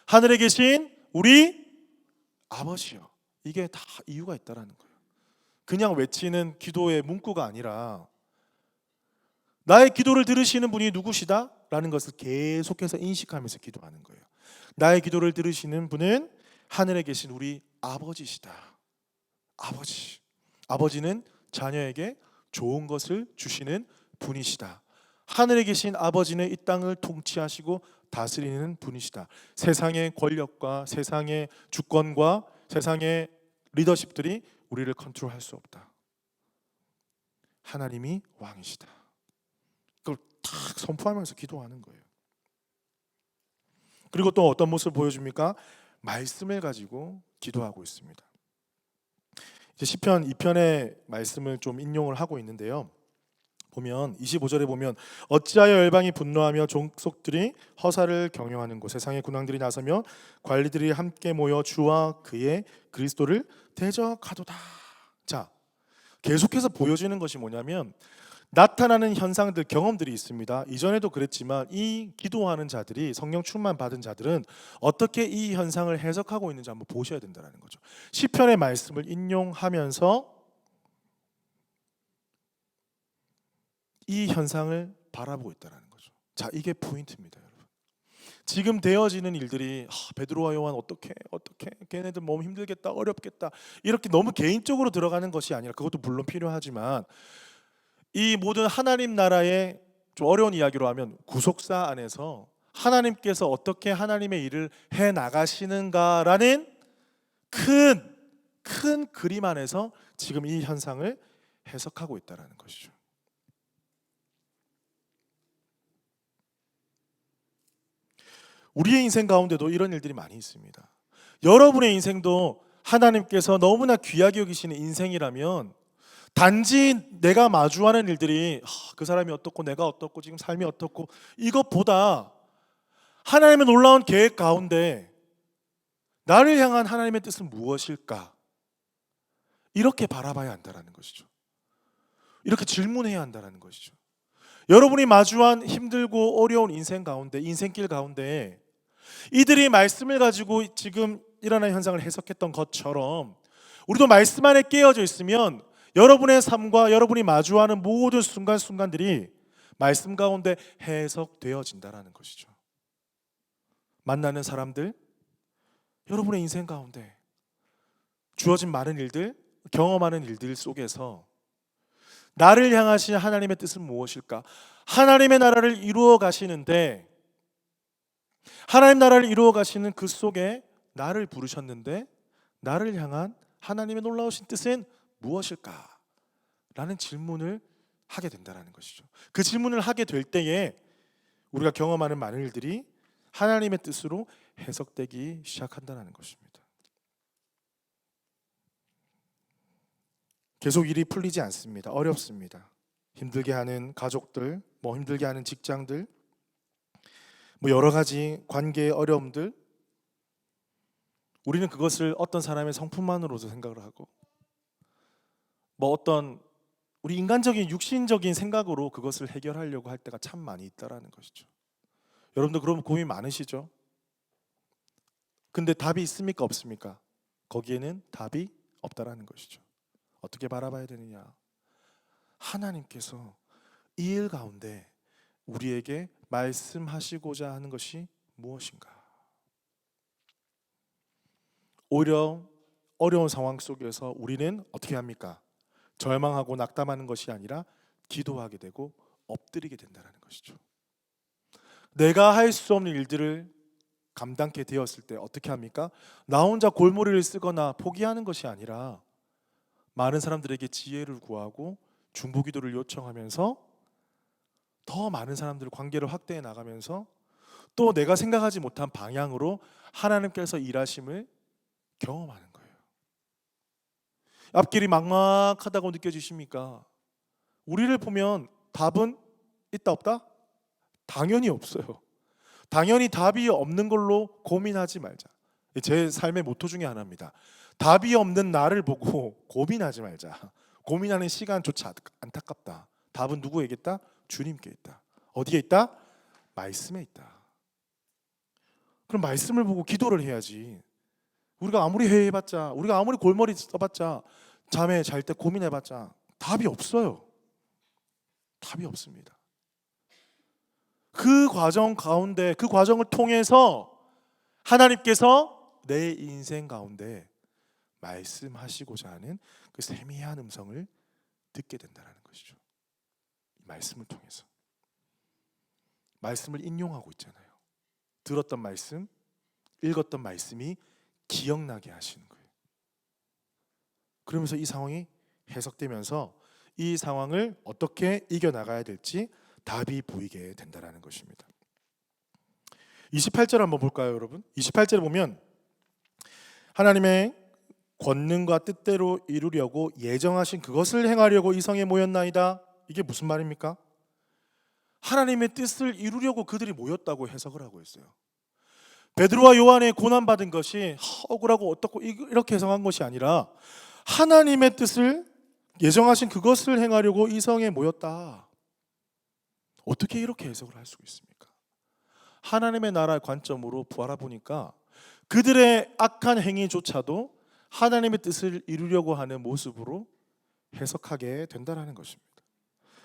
[SPEAKER 2] 하늘에 계신 우리 아버지요. 이게 다 이유가 있다라는 거예요. 그냥 외치는 기도의 문구가 아니라 나의 기도를 들으시는 분이 누구시다? 라는 것을 계속해서 인식하면서 기도하는 거예요. 나의 기도를 들으시는 분은 하늘에 계신 우리 아버지시다. 아버지. 아버지는 자녀에게 좋은 것을 주시는 분이시다. 하늘에 계신 아버지는 이 땅을 통치하시고 다스리는 분이시다. 세상의 권력과 세상의 주권과 세상의 리더십들이 우리를 컨트롤할 수 없다. 하나님이 왕이시다. 그걸 탁 선포하면서 기도하는 거예요. 그리고 또 어떤 모습을 보여줍니까? 말씀을 가지고 기도하고 있습니다. 이제 시편 2편의 말씀을 좀 인용을 하고 있는데요. 보면 25절에 보면 어찌하여 열방이 분노하며 족속들이 허사를 경영하는 곳, 세상의 군왕들이 나서며 관리들이 함께 모여 주와 그의 그리스도를 대적하도다. 자, 계속해서 보여지는 것이 뭐냐면 나타나는 현상들, 경험들이 있습니다. 이전에도 그랬지만 이 기도하는 자들이, 성령 충만 받은 자들은 어떻게 이 현상을 해석하고 있는지 한번 보셔야 된다는 거죠. 시편의 말씀을 인용하면서 이 현상을 바라보고 있다는 거죠. 자, 이게 포인트입니다, 여러분. 지금 되어지는 일들이 베드로와 요한 어떻게 걔네들 몸 힘들겠다, 어렵겠다, 이렇게 너무 개인적으로 들어가는 것이 아니라, 그것도 물론 필요하지만 이 모든 하나님 나라의 좀 어려운 이야기로 하면 구속사 안에서 하나님께서 어떻게 하나님의 일을 해 나가시는가라는 큰 그림 안에서 지금 이 현상을 해석하고 있다는 것이죠. 우리의 인생 가운데도 이런 일들이 많이 있습니다. 여러분의 인생도 하나님께서 너무나 귀하게 여기시는 인생이라면 단지 내가 마주하는 일들이 그 사람이 어떻고 내가 어떻고 지금 삶이 어떻고 이것보다 하나님의 놀라운 계획 가운데 나를 향한 하나님의 뜻은 무엇일까? 이렇게 바라봐야 한다는 것이죠. 이렇게 질문해야 한다는 것이죠. 여러분이 마주한 힘들고 어려운 인생 가운데, 인생길 가운데 이들이 말씀을 가지고 지금 일어난 현상을 해석했던 것처럼 우리도 말씀 안에 깨어져 있으면 여러분의 삶과 여러분이 마주하는 모든 순간순간들이 말씀 가운데 해석되어진다는 것이죠. 만나는 사람들, 여러분의 인생 가운데 주어진 많은 일들, 경험하는 일들 속에서 나를 향하신 하나님의 뜻은 무엇일까? 하나님의 나라를 이루어 가시는데, 하나님 나라를 이루어 가시는 그 속에 나를 부르셨는데 나를 향한 하나님의 놀라우신 뜻은 무엇일까? 라는 질문을 하게 된다는 것이죠. 그 질문을 하게 될 때에 우리가 경험하는 많은 일들이 하나님의 뜻으로 해석되기 시작한다는 것입니다. 계속 일이 풀리지 않습니다. 어렵습니다. 힘들게 하는 가족들, 힘들게 하는 직장들, 여러 가지 관계의 어려움들, 우리는 그것을 어떤 사람의 성품만으로도 생각을 하고 어떤 우리 인간적인 육신적인 생각으로 그것을 해결하려고 할 때가 참 많이 있다라는 것이죠. 여러분도 그런 고민 많으시죠? 근데 답이 있습니까? 없습니까? 거기에는 답이 없다라는 것이죠. 어떻게 바라봐야 되느냐? 하나님께서 이 일 가운데 우리에게 말씀하시고자 하는 것이 무엇인가? 오히려 어려운 상황 속에서 우리는 어떻게 합니까? 절망하고 낙담하는 것이 아니라 기도하게 되고 엎드리게 된다는 것이죠. 내가 할 수 없는 일들을 감당케 되었을 때 어떻게 합니까? 나 혼자 골머리를 쓰거나 포기하는 것이 아니라 많은 사람들에게 지혜를 구하고 중보기도를 요청하면서 더 많은 사람들의 관계를 확대해 나가면서 또 내가 생각하지 못한 방향으로 하나님께서 일하심을 경험하는 거예요. 앞길이 막막하다고 느껴지십니까? 우리를 보면 답은 있다 없다? 당연히 없어요. 당연히 답이 없는 걸로 고민하지 말자. 제 삶의 모토 중에 하나입니다. 답이 없는 나를 보고 고민하지 말자. 고민하는 시간조차 안타깝다. 답은 누구에게 있다? 주님께 있다. 어디에 있다? 말씀에 있다. 그럼 말씀을 보고 기도를 해야지. 우리가 아무리 회의해봤자, 우리가 아무리 골머리 써봤자, 잠에 잘 때 고민해봤자 답이 없어요. 답이 없습니다. 그 과정 가운데, 그 과정을 통해서 하나님께서 내 인생 가운데 말씀하시고자 하는 그 세미한 음성을 듣게 된다는 것이죠. 이 말씀을 통해서 말씀을 인용하고 있잖아요. 들었던 말씀, 읽었던 말씀이 기억나게 하시는 거예요. 그러면서 이 상황이 해석되면서 이 상황을 어떻게 이겨나가야 될지 답이 보이게 된다는 것입니다. 28절 한번 볼까요, 여러분? 28절에 보면 하나님의 권능과 뜻대로 이루려고 예정하신 그것을 행하려고 이 성에 모였나이다. 이게 무슨 말입니까? 하나님의 뜻을 이루려고 그들이 모였다고 해석을 하고 있어요. 베드로와 요한의 고난받은 것이 억울하고 어떻고 이렇게 해석한 것이 아니라 하나님의 뜻을 예정하신 그것을 행하려고 이 성에 모였다. 어떻게 이렇게 해석을 할 수 있습니까? 하나님의 나라의 관점으로 바라보니까 그들의 악한 행위조차도 하나님의 뜻을 이루려고 하는 모습으로 해석하게 된다는 것입니다.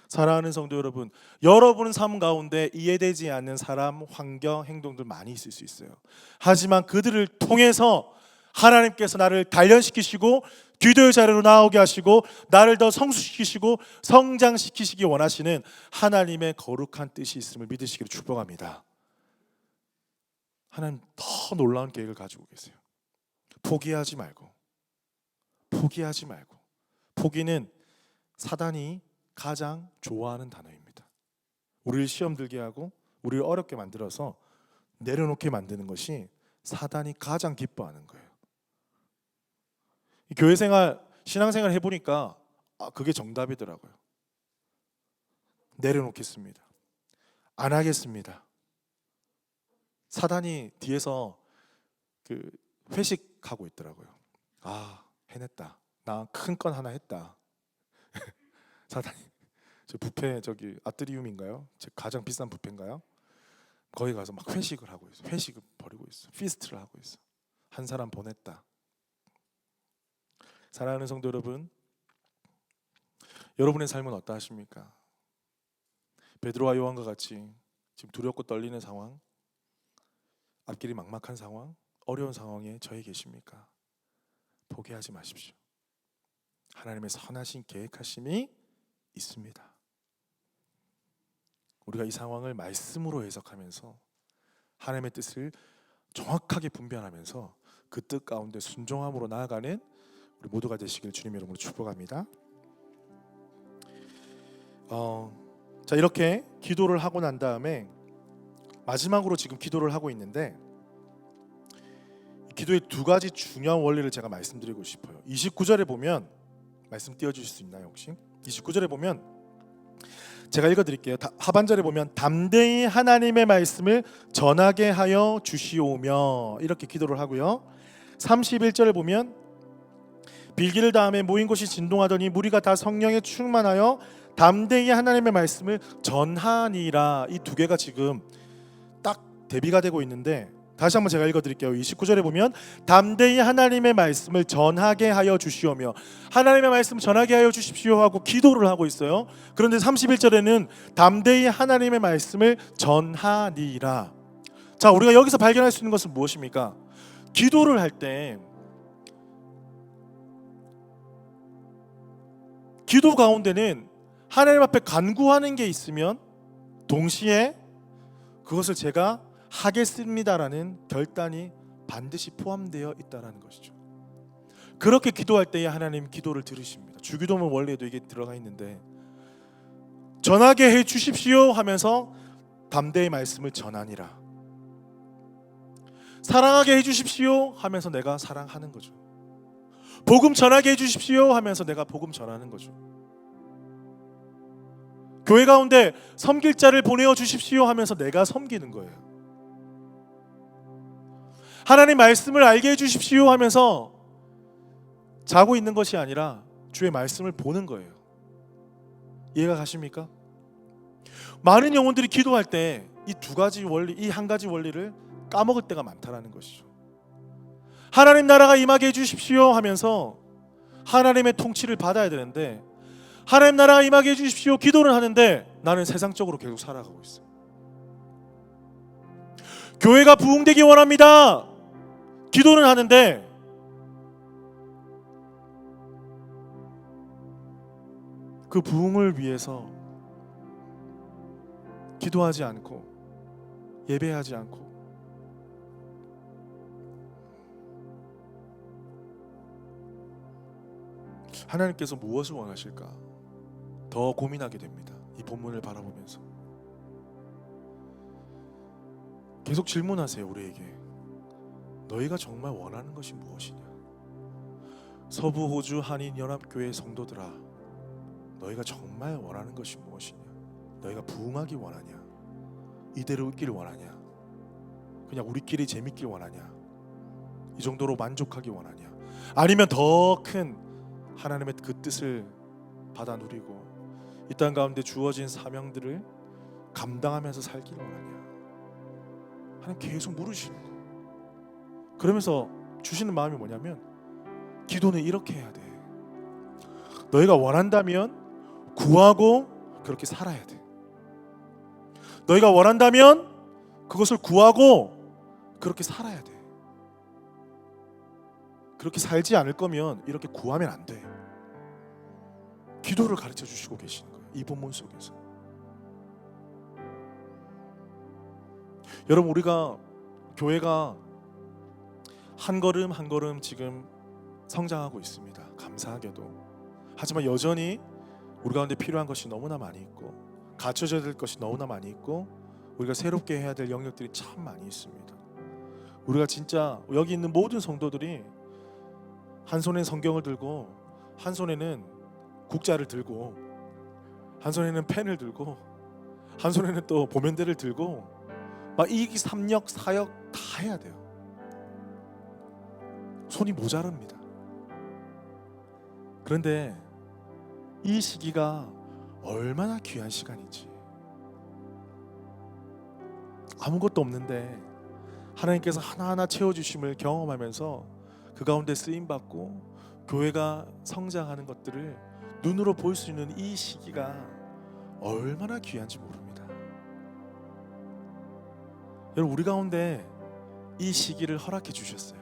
[SPEAKER 2] 사랑하는 성도 여러분, 여러분 삶 가운데 이해되지 않는 사람, 환경, 행동들 많이 있을 수 있어요. 하지만 그들을 통해서 하나님께서 나를 단련시키시고 기도의 자리로 나오게 하시고 나를 더 성숙시키시고 성장시키시기 원하시는 하나님의 거룩한 뜻이 있음을 믿으시기를 축복합니다. 하나님 더 놀라운 계획을 가지고 계세요. 포기하지 말고, 포기하지 말고. 포기는 사단이 가장 좋아하는 단어입니다. 우리를 시험 들게 하고 우리를 어렵게 만들어서 내려놓게 만드는 것이 사단이 가장 기뻐하는 거예요. 교회 생활, 신앙생활 해보니까 그게 정답이더라고요. 내려놓겠습니다. 안 하겠습니다. 사단이 뒤에서 회식하고 있더라고요. 해냈다. 나 큰 건 하나 했다. 사단이 저 뷔페 아트리움인가요? 제 가장 비싼 뷔페인가요? 거기 가서 막 회식을 하고 있어. 회식을 벌이고 있어. 피스트를 하고 있어. 한 사람 보냈다. 사랑하는 성도 여러분, 여러분의 삶은 어떠하십니까? 베드로와 요한과 같이 지금 두렵고 떨리는 상황, 앞길이 막막한 상황, 어려운 상황에 처해 계십니까? 포기하지 마십시오. 하나님의 선하신 계획하심이 있습니다. 우리가 이 상황을 말씀으로 해석하면서 하나님의 뜻을 정확하게 분별하면서 그 뜻 가운데 순종함으로 나아가는 우리 모두가 되시길 주님의 이름으로 축복합니다. 자, 이렇게 기도를 하고 난 다음에 마지막으로 지금 기도를 하고 있는데, 기도의 두 가지 중요한 원리를 제가 말씀드리고 싶어요. 29절에 보면, 말씀 띄워주실 수 있나요 혹시? 29절에 보면 제가 읽어드릴게요. 하반절에 보면 담대히 하나님의 말씀을 전하게 하여 주시오며, 이렇게 기도를 하고요. 31절을 보면 빌기를 다음에 모인 곳이 진동하더니 무리가 다 성령에 충만하여 담대히 하나님의 말씀을 전하니라. 이 두 개가 지금 딱 대비가 되고 있는데, 다시 한번 제가 읽어드릴게요. 29절에 보면 담대히 하나님의 말씀을 전하게 하여 주시오며, 하나님의 말씀 전하게 하여 주십시오 하고 기도를 하고 있어요. 그런데 31절에는 담대히 하나님의 말씀을 전하니라. 자, 우리가 여기서 발견할 수 있는 것은 무엇입니까? 기도를 할 때 기도 가운데는 하나님 앞에 간구하는 게 있으면 동시에 그것을 제가 하겠습니다라는 결단이 반드시 포함되어 있다는 것이죠. 그렇게 기도할 때에 하나님 기도를 들으십니다. 주기도문 원리에도 이게 들어가 있는데, 전하게 해 주십시오 하면서 담대히 말씀을 전하니라. 사랑하게 해 주십시오 하면서 내가 사랑하는 거죠. 복음 전하게 해 주십시오 하면서 내가 복음 전하는 거죠. 교회 가운데 섬길 자를 보내어 주십시오 하면서 내가 섬기는 거예요. 하나님 말씀을 알게 해 주십시오 하면서 자고 있는 것이 아니라 주의 말씀을 보는 거예요. 이해가 가십니까? 많은 영혼들이 기도할 때 이 두 가지 원리, 이 한 가지 원리를 까먹을 때가 많다라는 것이죠. 하나님 나라가 임하게 해 주십시오 하면서 하나님의 통치를 받아야 되는데, 하나님 나라가 임하게 해 주십시오 기도를 하는데 나는 세상적으로 계속 살아가고 있어요. 교회가 부흥되기 원합니다 기도는 하는데 그 부흥을 위해서 기도하지 않고 예배하지 않고, 하나님께서 무엇을 원하실까 더 고민하게 됩니다. 이 본문을 바라보면서 계속 질문하세요. 우리에게 너희가 정말 원하는 것이 무엇이냐? 서부 호주 한인 연합교회 성도들아, 너희가 정말 원하는 것이 무엇이냐? 너희가 부흥하기 원하냐? 이대로 있기를 원하냐? 그냥 우리끼리 재밌길 원하냐? 이 정도로 만족하기 원하냐? 아니면 더 큰 하나님의 그 뜻을 받아 누리고 이 땅 가운데 주어진 사명들을 감당하면서 살기를 원하냐? 하나님 계속 물으시는 거예요. 그러면서 주시는 마음이 뭐냐면, 기도는 이렇게 해야 돼. 너희가 원한다면 구하고 그렇게 살아야 돼. 너희가 원한다면 그것을 구하고 그렇게 살아야 돼. 그렇게 살지 않을 거면 이렇게 구하면 안 돼. 기도를 가르쳐 주시고 계시는 거예요. 이 본문 속에서. 여러분, 우리가 교회가 한 걸음 한 걸음 지금 성장하고 있습니다. 감사하게도. 하지만 여전히 우리 가운데 필요한 것이 너무나 많이 있고, 갖춰져야 될 것이 너무나 많이 있고, 우리가 새롭게 해야 될 영역들이 참 많이 있습니다. 우리가 진짜 여기 있는 모든 성도들이 한 손에 성경을 들고, 한 손에는 국자를 들고, 한 손에는 펜을 들고, 한 손에는 또 보면대를 들고, 막 이기 삼역 사역 다 해야 돼요. 손이 모자랍니다. 그런데 이 시기가 얼마나 귀한 시간인지, 아무것도 없는데 하나님께서 하나하나 채워주심을 경험하면서 그 가운데 쓰임받고 교회가 성장하는 것들을 눈으로 볼 수 있는 이 시기가 얼마나 귀한지 모릅니다. 여러분, 우리 가운데 이 시기를 허락해 주셨어요.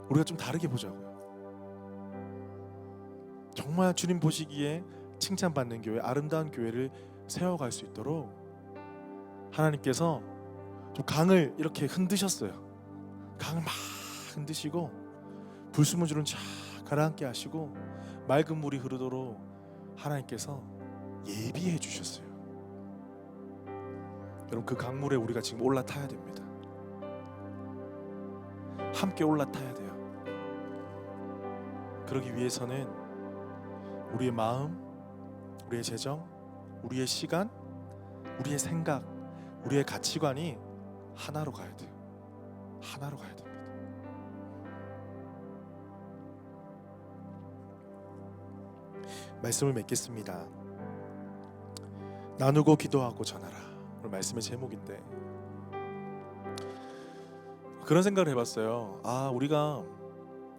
[SPEAKER 2] 우리가 좀 다르게 보자고요. 정말 주님 보시기에 칭찬받는 교회, 아름다운 교회를 세워갈 수 있도록 하나님께서 좀 강을 이렇게 흔드셨어요. 강을 막 흔드시고 불수문줄은 쫙 가라앉게 하시고 맑은 물이 흐르도록 하나님께서 예비해 주셨어요. 여러분, 그 강물에 우리가 지금 올라타야 됩니다. 함께 올라타야 돼요. 그러기 위해서는 우리의 마음, 우리의 재정, 우리의 시간, 우리의 생각, 우리의 가치관이 하나로 가야 돼요. 하나로 가야 됩니다. 말씀을 맺겠습니다. 나누고 기도하고 전하라. 오늘 말씀의 제목인데 그런 생각을 해봤어요. 우리가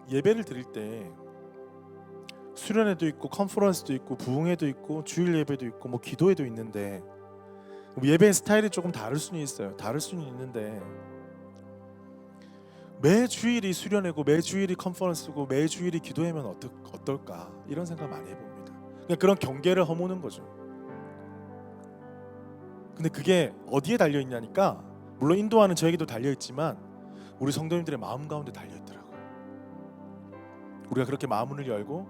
[SPEAKER 2] 예배를 드릴 때 수련회도 있고 컨퍼런스도 있고 부흥회도 있고 주일 예배도 있고 뭐 기도회도 있는데 예배 스타일이 조금 다를 수는 있어요. 다를 수는 있는데 매 주일이 수련회고 매 주일이 컨퍼런스고 매 주일이 기도회면 어떨까 이런 생각 많이 해봅니다. 그냥 그런 경계를 허무는 거죠. 근데 그게 어디에 달려 있냐니까 물론 인도하는 저에게도 달려 있지만 우리 성도님들의 마음 가운데 달려 있더라고요. 우리가 그렇게 마음문을 열고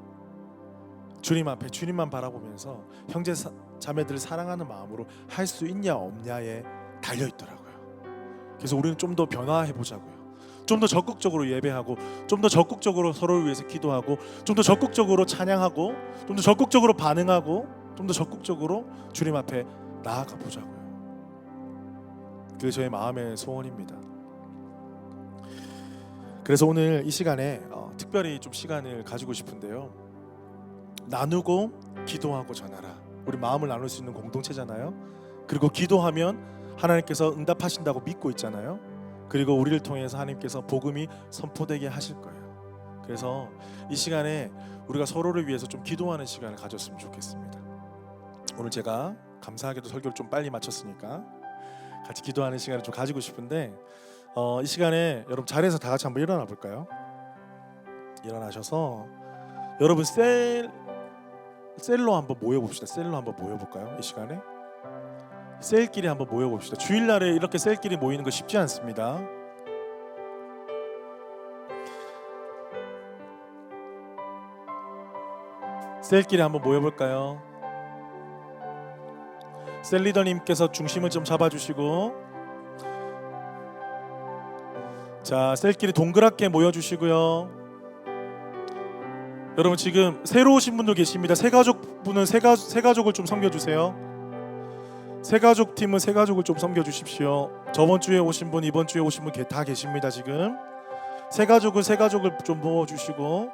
[SPEAKER 2] 주님 앞에 주님만 바라보면서 형제 자매들을 사랑하는 마음으로 할 수 있냐 없냐에 달려 있더라고요. 그래서 우리는 좀 더 변화해 보자고요. 좀 더 적극적으로 예배하고 좀 더 적극적으로 서로를 위해서 기도하고 좀 더 적극적으로 찬양하고 좀 더 적극적으로 반응하고 좀 더 적극적으로 주님 앞에 나아가 보자고요. 그게 저의 마음의 소원입니다. 그래서 오늘 이 시간에 특별히 좀 시간을 가지고 싶은데요. 나누고 기도하고 전하라. 우리 마음을 나눌 수 있는 공동체잖아요. 그리고 기도하면 하나님께서 응답하신다고 믿고 있잖아요. 그리고 우리를 통해서 하나님께서 복음이 선포되게 하실 거예요. 그래서 이 시간에 우리가 서로를 위해서 좀 기도하는 시간을 가졌으면 좋겠습니다. 오늘 제가 감사하게도 설교를 좀 빨리 마쳤으니까 같이 기도하는 시간을 좀 가지고 싶은데 이 시간에 여러분 자리에서 다 같이 한번 일어나 볼까요? 일어나셔서 여러분 셀로 한번 모여봅시다. 셀로 한번 모여볼까요? 이 시간에 셀끼리 한번 모여봅시다. 주일날에 이렇게 셀끼리 모이는 거 쉽지 않습니다. 셀끼리 한번 모여볼까요? 셀 리더님께서 중심을 좀 잡아주시고, 자, 셀끼리 동그랗게 모여주시고요. 여러분 지금 새로 오신 분도 계십니다. 새가족분은 새가족을 좀 섬겨주세요. 새가족 팀은 새가족을 좀 섬겨주십시오. 저번 주에 오신 분, 이번 주에 오신 분 다 계십니다. 지금 새가족을 좀 모아주시고,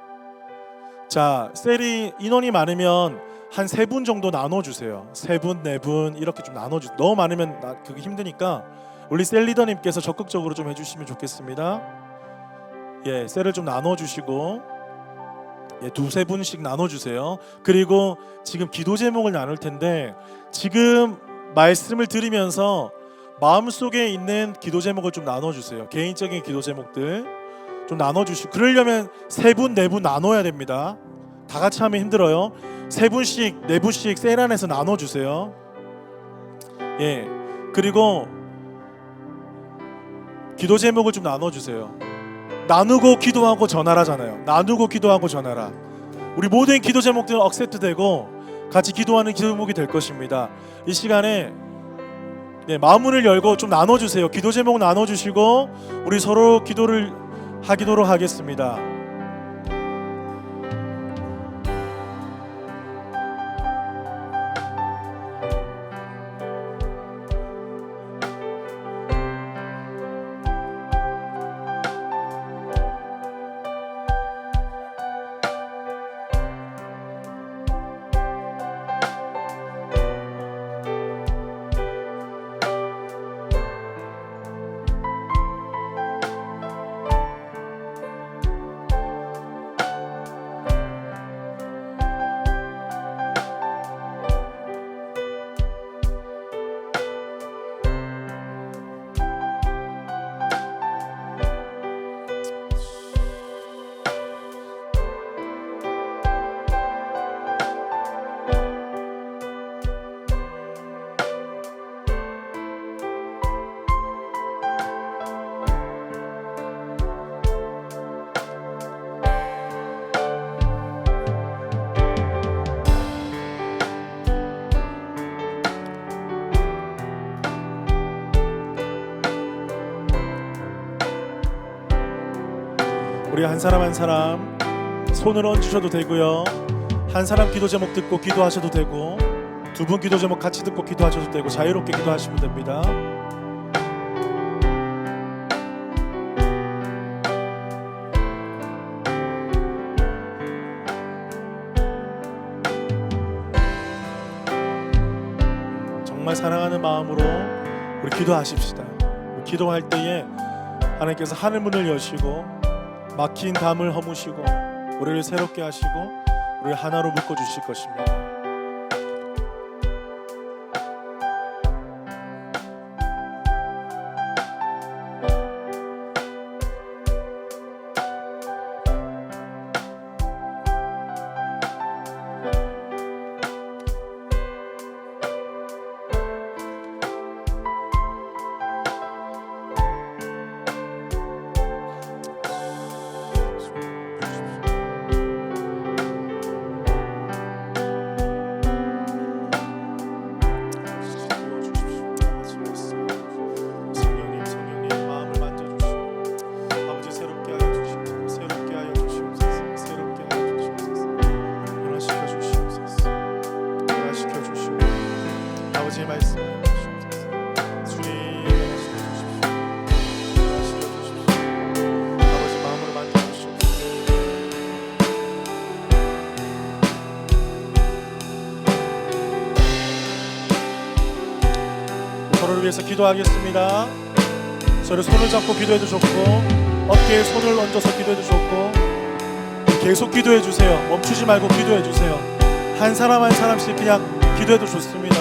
[SPEAKER 2] 자, 셀이 인원이 많으면 한 3분 정도 나눠주세요. 3분, 4분 이렇게 좀 나눠주세요. 너무 많으면 그게 힘드니까 우리 셀 리더님께서 적극적으로 좀 해주시면 좋겠습니다. 예, 셀을 좀 나눠주시고, 예, 2-3분씩 나눠주세요. 그리고 지금 기도 제목을 나눌 텐데 지금 말씀을 들으면서 마음속에 있는 기도 제목을 좀 나눠주세요. 개인적인 기도 제목들 좀 나눠주시고, 그러려면 3분, 4분 나눠야 됩니다. 다 같이 하면 힘들어요. 3분씩, 4분씩 셀 안에서 나눠주세요. 예, 그리고 기도 제목을 좀 나눠주세요. 나누고 기도하고 전하라잖아요. 나누고 기도하고 전하라. 우리 모든 기도 제목들은 억셉트되고 같이 기도하는 기도 제목이 될 것입니다. 이 시간에 마음문을 열고 좀 나눠주세요. 기도 제목 나눠주시고 우리 서로 기도를 하기도록 하겠습니다. 우리 한 사람 한 사람 손을 얹으셔도 되고요. 한 사람 기도 제목 듣고 기도하셔도 되고, 두 분 기도 제목 같이 듣고 기도하셔도 되고, 자유롭게 기도하시면 됩니다. 정말 사랑하는 마음으로 우리 기도하십시다. 우리 기도할 때에 하나님께서 하늘 문을 여시고 막힌 담을 허무시고 우리를 새롭게 하시고 우리를 하나로 묶어 주실 것입니다. 성령님 마음을 만져주시고 아버지 새롭게 하여 주시옵소서. 새롭게 하여 주시옵소서. 새롭게 하여 주시옵소서. 변화시켜 주시옵소서. 변화시켜 주시옵소서. 아버지의 말씀을 주시옵소서. 주님 변화시켜 주십시오. 변화시켜 주십시오. 아버지 마음으로 만져주시옵소서. 서로를 위해서 기도하겠습니다. 서로 손을 잡고 기도해도 좋고, 어깨에 손을 얹어서 기도해도 좋고, 계속 기도해 주세요. 멈추지 말고 기도해 주세요. 한 사람 한 사람씩 그냥 기도해도 좋습니다.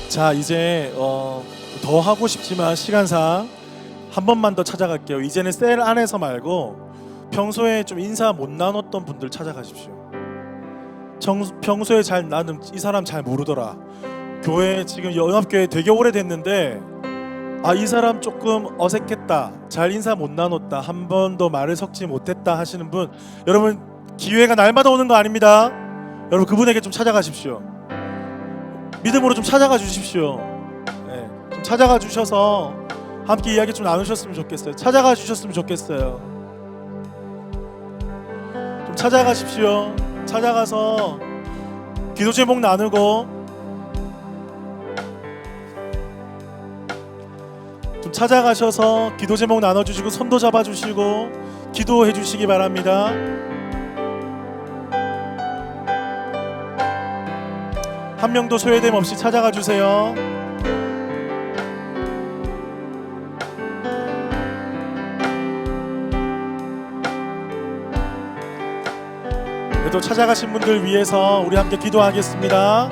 [SPEAKER 2] 자, 이제 더 하고 싶지만 시간상 한 번만 더 찾아갈게요. 이제는 셀 안에서 말고 평소에 좀 인사 못 나눴던 분들 찾아가십시오. 평소에 잘 나는 이 사람 잘 모르더라. 교회 지금 연합교회 되게 오래됐는데 이 사람 조금 어색했다, 잘 인사 못 나눴다, 한 번도 말을 섞지 못했다 하시는 분, 여러분 기회가 날마다 오는 거 아닙니다. 여러분 그분에게 좀 찾아가십시오. 믿음으로 좀 찾아가 주십시오. 네, 좀 찾아가 주셔서 함께 이야기 좀 나누셨으면 좋겠어요. 찾아가 주셨으면 좋겠어요. 좀 찾아가십시오. 찾아가서 기도 제목 나누고, 좀 찾아가셔서 기도 제목 나눠주시고 손도 잡아주시고 기도해 주시기 바랍니다. 한 명도 소외됨 없이 찾아가 주세요. 그래도 찾아가신 분들 위해서 우리 함께 기도하겠습니다.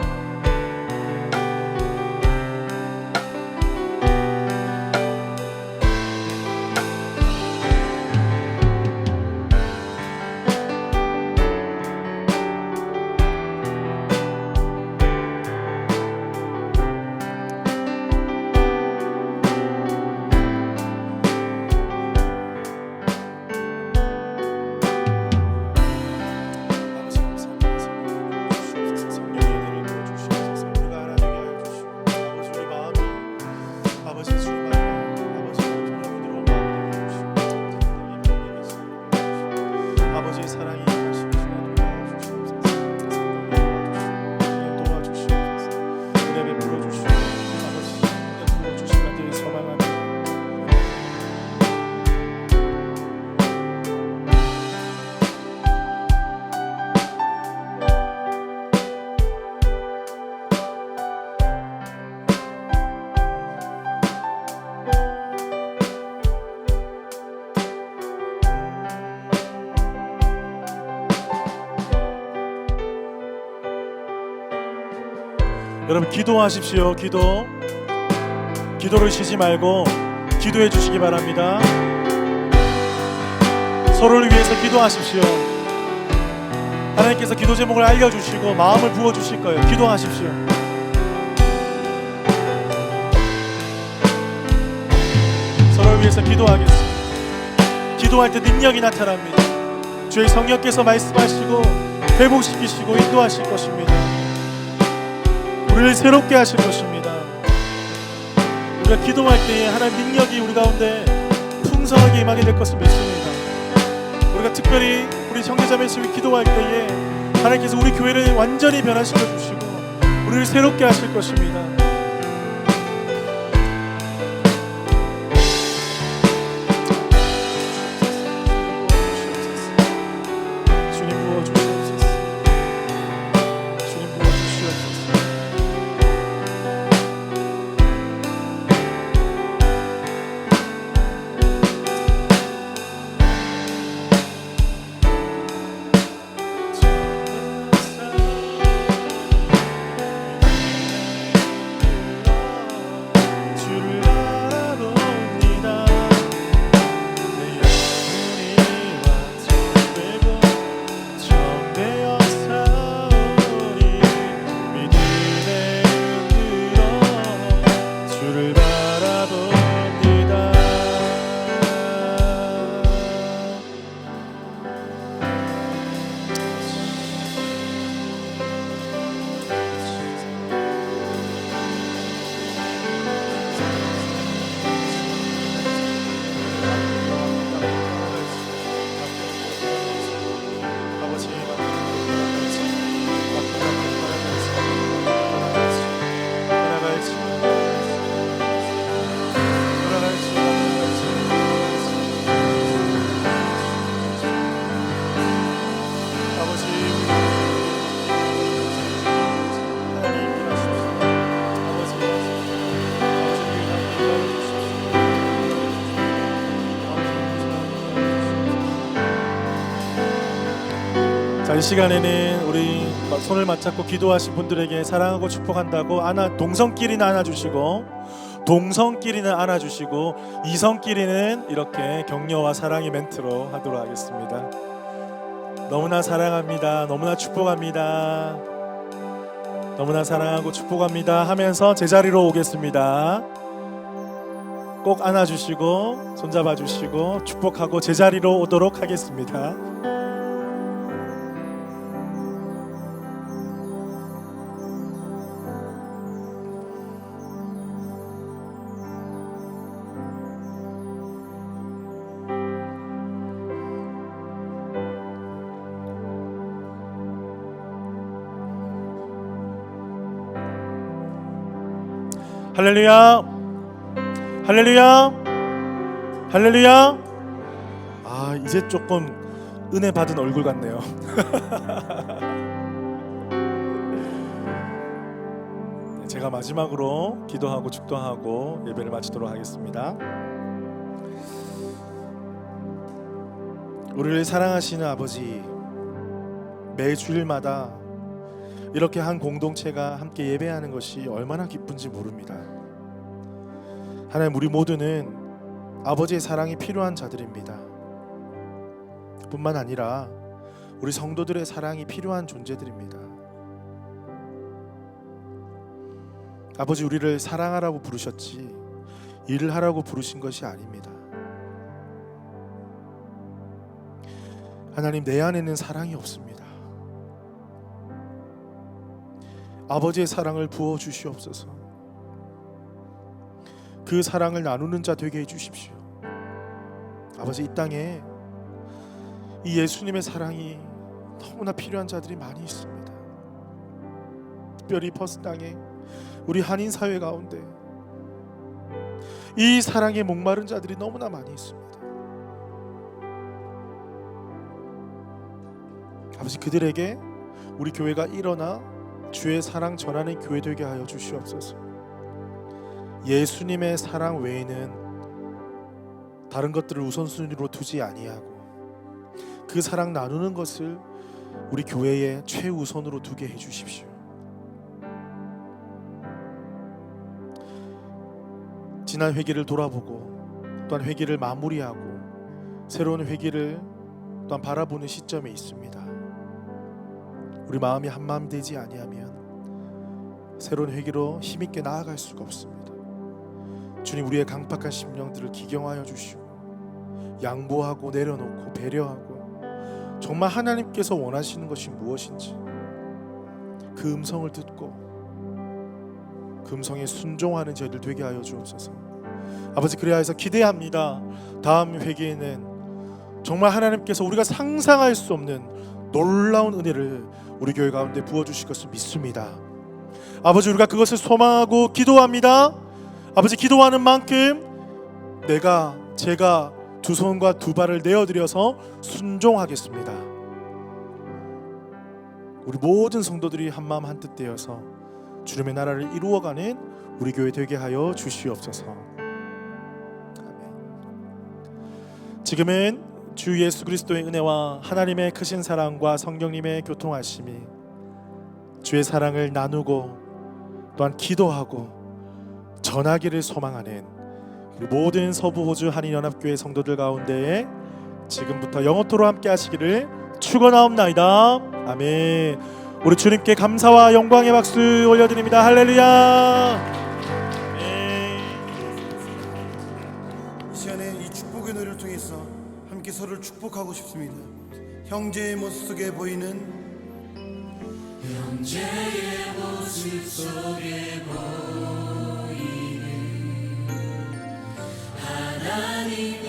[SPEAKER 2] 아버지 감사합니다. 성령의 은혜를 부어주시옵소서. 성령의 은혜를 부어주시옵소서. 여러분 기도하십시오. 기도를 쉬지 말고 기도해 주시기 바랍니다. 서로를 위해서 기도하십시오. 하나님께서 기도 제목을 알려주시고 마음을 부어주실 거예요. 기도하십시오. 서로를 위해서 기도하겠습니다. 기도할 때 능력이 나타납니다. 주의 성령께서 말씀하시고 회복시키시고 인도하실 것입니다. 우리를 새롭게 하실 것입니다. 우리가 기도할 때에 하나님 능력이 우리 가운데 풍성하게 임하게 될 것을 믿습니다. 우리가 특별히 우리 형제자매님이 기도할 때에 하나님께서 우리 교회를 완전히 변화시켜 주시고 우리를 새롭게 하실 것입니다. 이 시간에는 우리 손을 맞잡고 기도하신 분들에게 사랑하고 축복한다고 동성끼리는 안아주시고 동성끼리는 안아주시고 이성끼리는 이렇게 격려와 사랑의 멘트로 하도록 하겠습니다. 너무나 사랑합니다. 너무나 축복합니다. 너무나 사랑하고 축복합니다 하면서 제자리로 오겠습니다. 꼭 안아주시고 손잡아주시고 축복하고 제자리로 오도록 하겠습니다. 할렐루야, 할렐루야, 할렐루야. 아, 이제 조금 은혜 받은 얼굴 같네요. 제가 마지막으로 기도하고 축도하고 예배를 마치도록 하겠습니다. 우리를 사랑하시는 아버지, 매 주일마다 이렇게 한 공동체가 함께 예배하는 것이 얼마나 기쁜지 모릅니다. 하나님, 우리 모두는 아버지의 사랑이 필요한 자들입니다. 뿐만 아니라 우리 성도들의 사랑이 필요한 존재들입니다. 아버지, 우리를 사랑하라고 부르셨지 일을 하라고 부르신 것이 아닙니다. 하나님, 내 안에는 사랑이 없습니다. 아버지의 사랑을 부어 주시옵소서. 그 사랑을 나누는 자 되게 해 주십시오. 아버지, 이 땅에 이 예수님의 사랑이 너무나 필요한 자들이 많이 있습니다. 특별히 퍼스 땅에 우리 한인 사회 가운데 이 사랑에 목마른 자들이 너무나 많이 있습니다. 아버지, 그들에게 우리 교회가 일어나 주의 사랑 전하는 교회 되게 하여 주시옵소서. 예수님의 사랑 외에는 다른 것들을 우선순위로 두지 아니하고 그 사랑 나누는 것을 우리 교회의 최우선으로 두게 해 주십시오. 지난 회기를 돌아보고 또한 회기를 마무리하고 새로운 회기를 또한 바라보는 시점에 있습니다. 우리 마음이 한마음 되지 아니하면 새로운 회기로 힘있게 나아갈 수가 없습니다. 주님, 우리의 강팍한 심령들을 기경하여 주시고 양보하고 내려놓고 배려하고 정말 하나님께서 원하시는 것이 무엇인지 그 음성을 듣고 그 음성에 순종하는 저희들 되게 하여 주옵소서. 아버지, 그래야 해서 기대합니다. 다음 회개에는 정말 하나님께서 우리가 상상할 수 없는 놀라운 은혜를 우리 교회 가운데 부어주실 것을 믿습니다. 아버지, 우리가 그것을 소망하고 기도합니다. 아버지, 기도하는 만큼 제가 두 손과 두 발을 내어드려서 순종하겠습니다. 우리 모든 성도들이 한마음 한뜻 되어서 주님의 나라를 이루어가는 우리 교회 되게 하여 주시옵소서. 아멘. 지금은 주 예수 그리스도의 은혜와 하나님의 크신 사랑과 성령님의 교통하심이 주의 사랑을 나누고 또한 기도하고 전하기를 소망하는 우리 모든 서부 호주 한인연합교회 성도들 가운데 지금부터 영원토록 함께 하시기를 축원하옵나이다. 아멘. 우리 주님께 감사와 영광의 박수 올려드립니다. 할렐루야.
[SPEAKER 4] 이 시간에 이 축복의 노래를 통해서 함께 서로를 축복하고 싶습니다. 형제의 모습 속에 보이는
[SPEAKER 3] 하나님